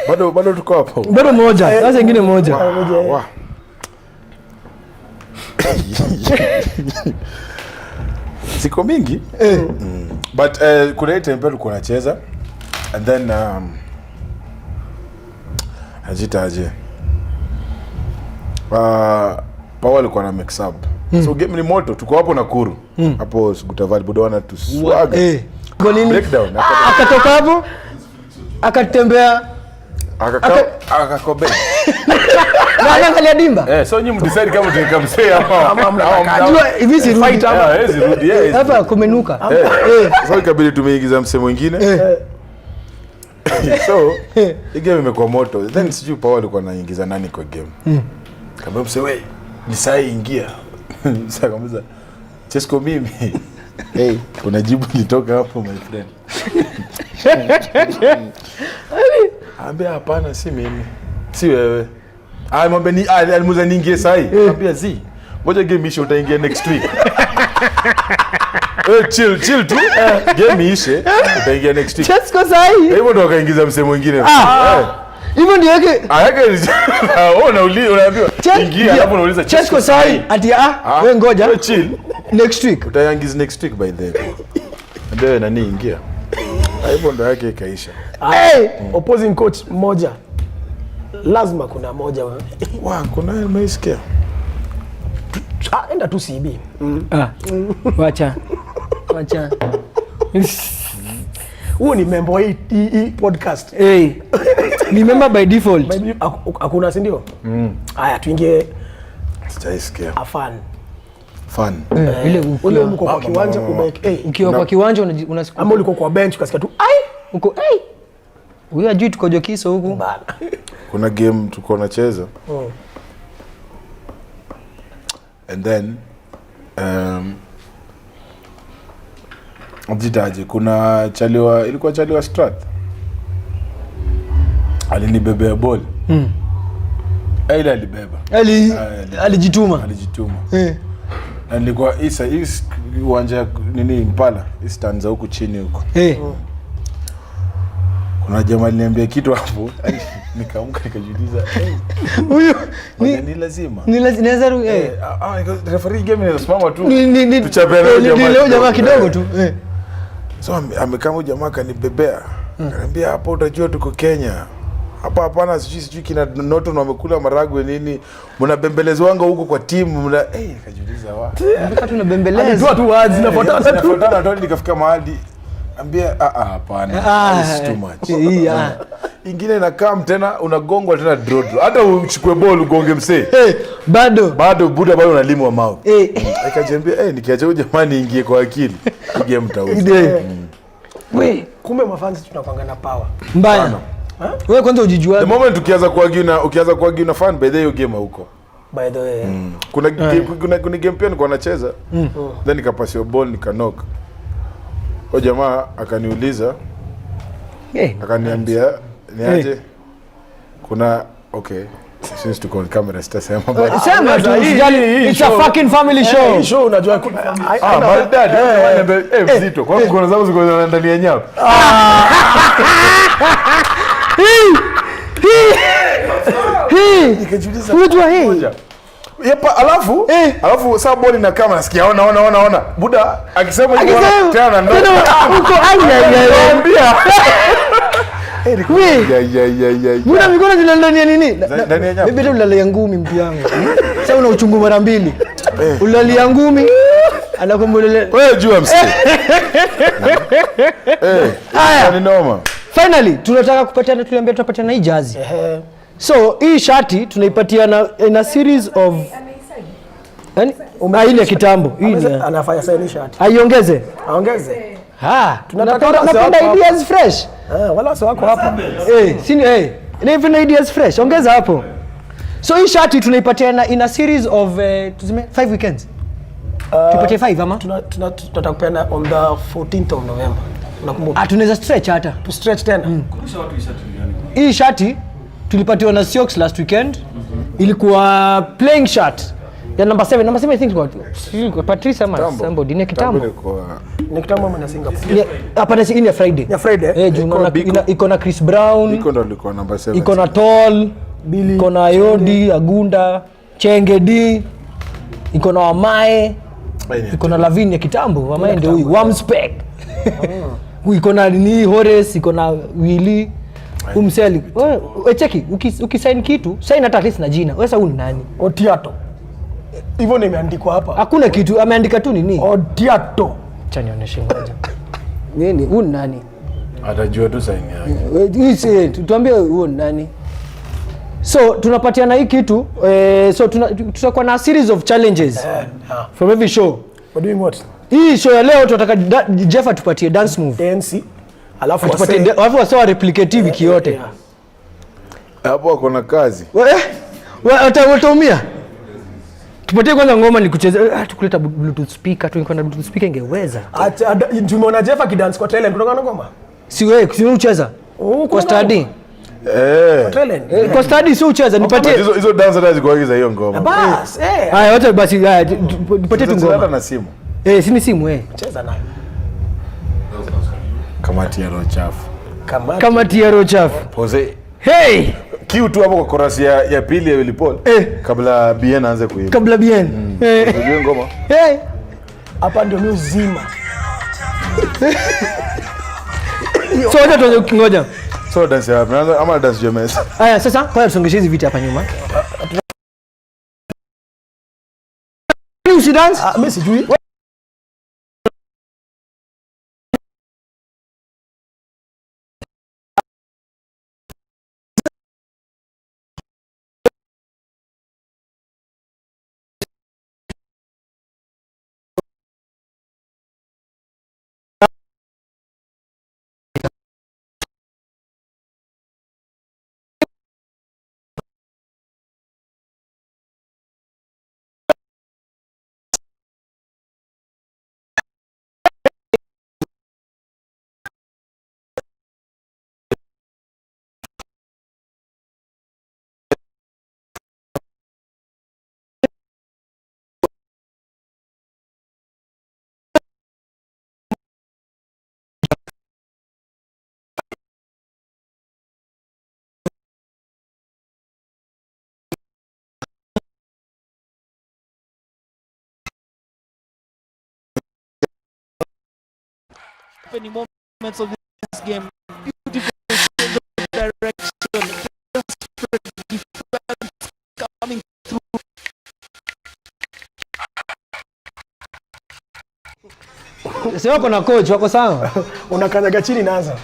Bado tuko hapo. Bado moja. Sasa nyingine moja. Siko mingi. But kuna time pia tulikuwa tunacheza and then ajitaje. Paul alikuwa na mix up. So game ni moto, tuko hapo Nakuru. Hapo Sugutavali Budawana tu swag. Breakdown. Akatoka hapo. Akatembea. Akakobe. Na angalia dimba. So nyinyi mdecide kama tukamsea hapa. Unajua hivi si fight hapa. Rudi. Hapa kumenuka. So ikabidi tumeingiza mse mwingine. So hii game imekuwa moto. Then sijui Paul alikuwa anaingiza nani kwa game. Kama mse wewe ni saa ingia. Sasa kama Chesco mimi. Hey, unajibu nitoka hapo my friend. Ambia hapana si mimi. Si wewe. Mwambie ni alimuza niingie sahi. Ambia zi. Ngoja game ishe utaingia next week. Chill tu. Game ishe utaingia next week. Chesco sahi. Hivyo ndo akaingiza msemo mwingine. Hivyo ndio yake. Unaambiwa ingia hapo unauliza Chesco sahi. Ati wewe ngoja. Chill. Next week. Utayangiza next week by the way. Ndio nani ingia. Hivyo ndo yake ikaisha. Opposing coach mmoja. Lazima kuna moja wewe. Kuna maisikia. Enda tu CB. Wacha. Huo ni member hii podcast. Ni member by default. Hakuna si ndio? Haya tuingie Sijaisikia. Fun. Ile uko kwa kiwanja ukiwa kwa kiwanja unasikia ama uliko kwa bench ukasikia tu uko huyu ajui tuko Jokiso huku bana. Kuna game tuko nacheza. And then Ajitaje kuna ilikuwa Chaliwa Strat. Alinibebea ball. Ile alibeba. Alijituma. Na nilikuwa uwanja nini Impala, stanza huku chini huko. Kuna jamaa aliniambia kitu hapo, nikaamka nikajiuliza, huyu ni lazima. Referee game inasimama tu. Tuchapele jamaa kidogo tu. So amekaa jamaa kanibebea. Ananiambia hapo utajua tuko Kenya. Hapa hapana sijui kina Noto na wamekula maragwe nini. Mnabembelezwanga huko kwa timu nikajiuliza Mbona tunabembeleza? Ndio tu wazi nafuatana tu nikafika mahali. Ambia hapana. It's too much. Ingine inakaa tena unagongwa tena draw. Hata uchukue ball ugonge msee. Bado buda bado unalimwa mao. Akajambia nikiacha huyo jamani ingie kwa akili. Game tauza. Kumbe mafans tunapanga na power. Mbaya. Wewe kwanza ujijua. The moment ukianza kuargue na fan by the way game huko. By the way. Kuna game pia nilikuwa nacheza. Then nikapasio ball nikanock. Kwa jamaa akaniuliza. Akaniambia niaje. Kuna since tuko on camera sitasema bado. Sema tu it's a fucking family show. Show unajua my dad mzito. Kwa mkono zangu ziko ndani ya nyama. Nikajiuliza. Unajua Yepa alafu saa boli na kama nasikia ona. Buda akisema tena ndo. Uko Niambia. Buda mikono zinaendania nini? Ndani ya nyama. Mimi ndio nalalia ngumi mtu yangu. Sasa una uchungu mara mbili. Ulalia ngumi anakumbulele. Wewe jua msiki. Ni noma. Finally tunataka kupatana, tuliambia tutapatana hii jazi. So hii shati tunaipatia na series of ile kitambo. Hii anafanya sign shati. Aiongeze. Aongeze. Tunapenda ideas fresh. Wala sio wako hapa. Ni even ideas fresh. Ongeza hapo. So hii shati tunaipatia in a series of tuseme 5 weekends. Tupatie 5 ama? Tutakupeana on the 14th of November. Unakumbuka? Tunaweza stretch hata. Tu stretch tena. Kurusha watu hii shati gani? Hii shati tulipatiwa na Sioux last weekend. Ilikuwa playing shirt ya number 7. Number 7 I think ilikuwa Patricia ama somebody ni kitambo. Ni kitambo na Singapore. Hapa ni ile Friday. Ya Friday. Iko na Chris Brown. Iko ndo ilikuwa number 7. Iko na Tall, Billy, iko na Yodi, Agunda, Chengedi, iko na Wamae. iko na Lavin ya kitambo ama ndio huyu Wamspec. Iko na ni Horace, iko na Willy Umseli. Wewe cheki ukisign kitu, sign hata at least na jina. Wewe sasa huyu nani? Otiato. Hivyo nimeandikwa hapa. Hakuna kitu, ameandika tu nini? Otiato. Acha nionyeshe ngoja. Nini? Huyu nani? Atajua tu sign yake. Wewe tuambie huyu nani? So tunapatiana hii kitu so tutakuwa na series of challenges from every show. What doing what? Hii show ya leo tunataka Jeff atupatie dance move. Dance. Alafu atupatie wao replicate wiki yote. Hapo kuna kazi. Wewe utaumia. Tupatie kwanza ngoma ni kucheza. Tukuleta bluetooth speaker, tuko na bluetooth speaker ingeweza. Acha tumeona Jeff akidance kwa talent kutoka na ngoma. Si wewe ucheza. Kwa study. Talent. Kwa study si ucheza, nipatie. Hizo dance hata zikuagiza hiyo ngoma. Bas, Haya, wote basi nipatie tu ngoma. Na simu. Si ni simu Cheza nayo. Kamati ya roho chafu. Kamati ya roho chafu. Pose. Hey! Kiu tu hapo kwa chorus ya pili ya Willy Paul. Kabla Bien aanze kuimba. Kabla Bien. Unajua ngoma? Hey! Hapa ndio mimi uzima. So wote tuanze ngoja. So dance hapa. Naanza ama dance James. Haya sasa kwa tusongeshe hizi viti hapa nyuma. Ni usidance? Mimi sijui. Any moments of this game, beautiful change of direction, desperate defense coming through. Sio wako na coach wako sawa. Unakanyaga chini naanza.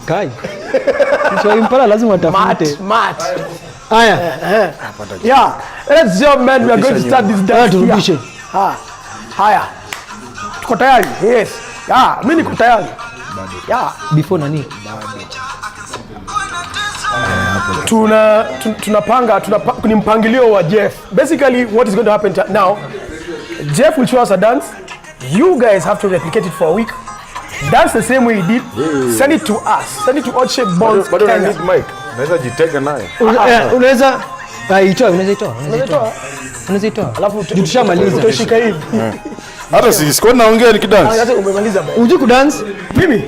Kai. Mtu impala lazima atafute. Mat. Haya. Yeah. Let's jump man, we are going to start this dance. Turudishe. Haya. Tuko tayari? Yes. Mimi niko tayari. Before nani? Tunapanga ni mpangilio wa Jeff. Basically what is going to happen now, Jeff will show us a dance. You guys have to replicate it for a week. Dance the same way he did. Send it to us. Send it to Odd Shape Bonds. But I need mic. Naweza jitega nayo. Unaweza unaweza itoa. Alafu tushamaliza. Tushika hivi. Hata siko naongea nikidance. Sasa umemaliza bwana. Unajua kudance? Mimi?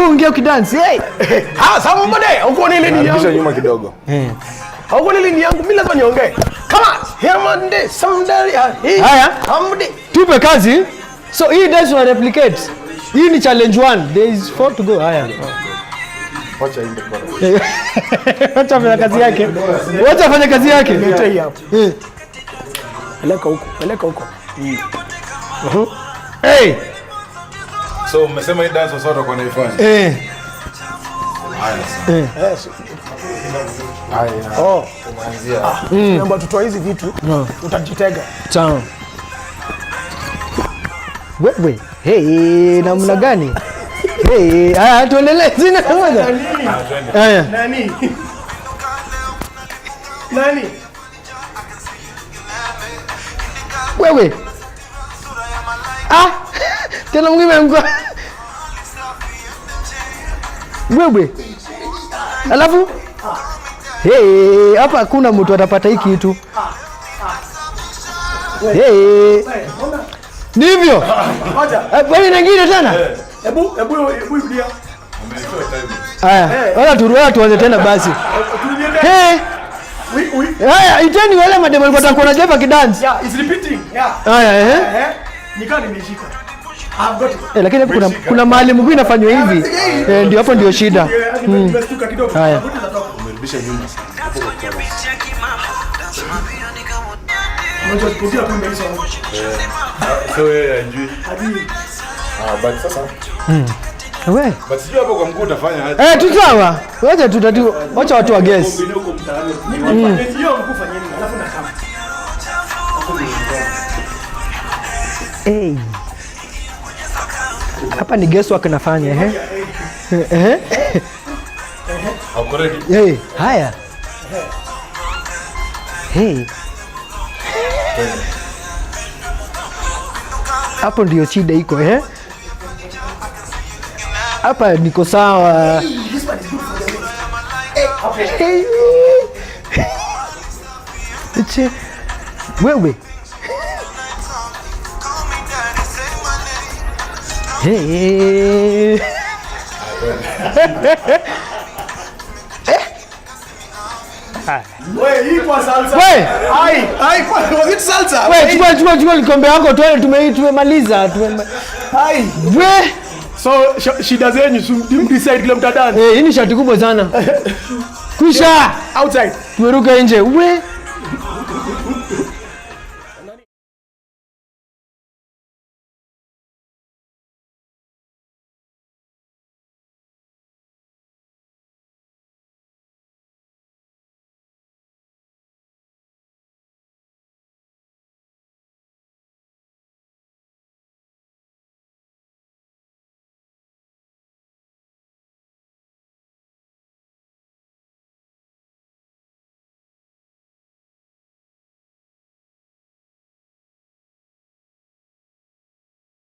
Ungea kudance. Hey. Somebody. Uko nile ni yangu. Kisha nyuma kidogo. Uko nile ni yangu. Mimi lazima niongee. Come on. Here Monday, someday. Haya. Monday. Tupe kazi. So hii dance una replicate. Hii ni challenge 1. There is 4 to go. Haya. Wacha inde kwa. Wacha afanye kazi yake. Wacha afanye kazi yake. Leta hii hapo. Peleka huko. Hey. So umesema hii dance sasa utakuwa unaifanya? Haya. Kuanzia. Naomba tutoa hizi vitu. Utajitega. Sawa. Wewe. Hey, namna gani? Hey, tuendelee zina moja. Haya. Nani? Wewe. Tena mwingine mko. Wewe. Alafu hapa hakuna mtu atapata hiki kitu. Ndivyo. Wewe nyingine tena? Hebu rudia. Wala tuanze tena basi. Haya, iteni wale mademo walikuwa wanakuona Jeff kidance. Yeah, it's repeating. Yeah. Haya, Nikani nimeshika. I've got it. Lakini kuna mahali mguu inafanywa hivi. Ndio hapo ndio shida. Nimestuka kidogo. Haya. Umerudisha nyuma sana. Hapo kwa chorus. Unajua kupiga kumbe hizo. So wewe enjoy. But sasa. Wewe. But sijui hapo kwa mguu utafanya aje. Tutawa. Wacha tutatu. Wacha watu wa guess. Hiyo mkuu fanyeni alafu na kama. Hapa ni guess work nafanya Uko ready? Haya. Hapo ndio shida iko hapa niko sawa. Wewe. Wewe hii kwa salsa. Wewe. Ai was it salsa? Wewe chukua kikombe yako tumemaliza. Ai. Wewe. So shida zenyu decide kile mtadani. Hii ni shati kubwa sana. Kisha outside. Tumeruka nje. Wewe.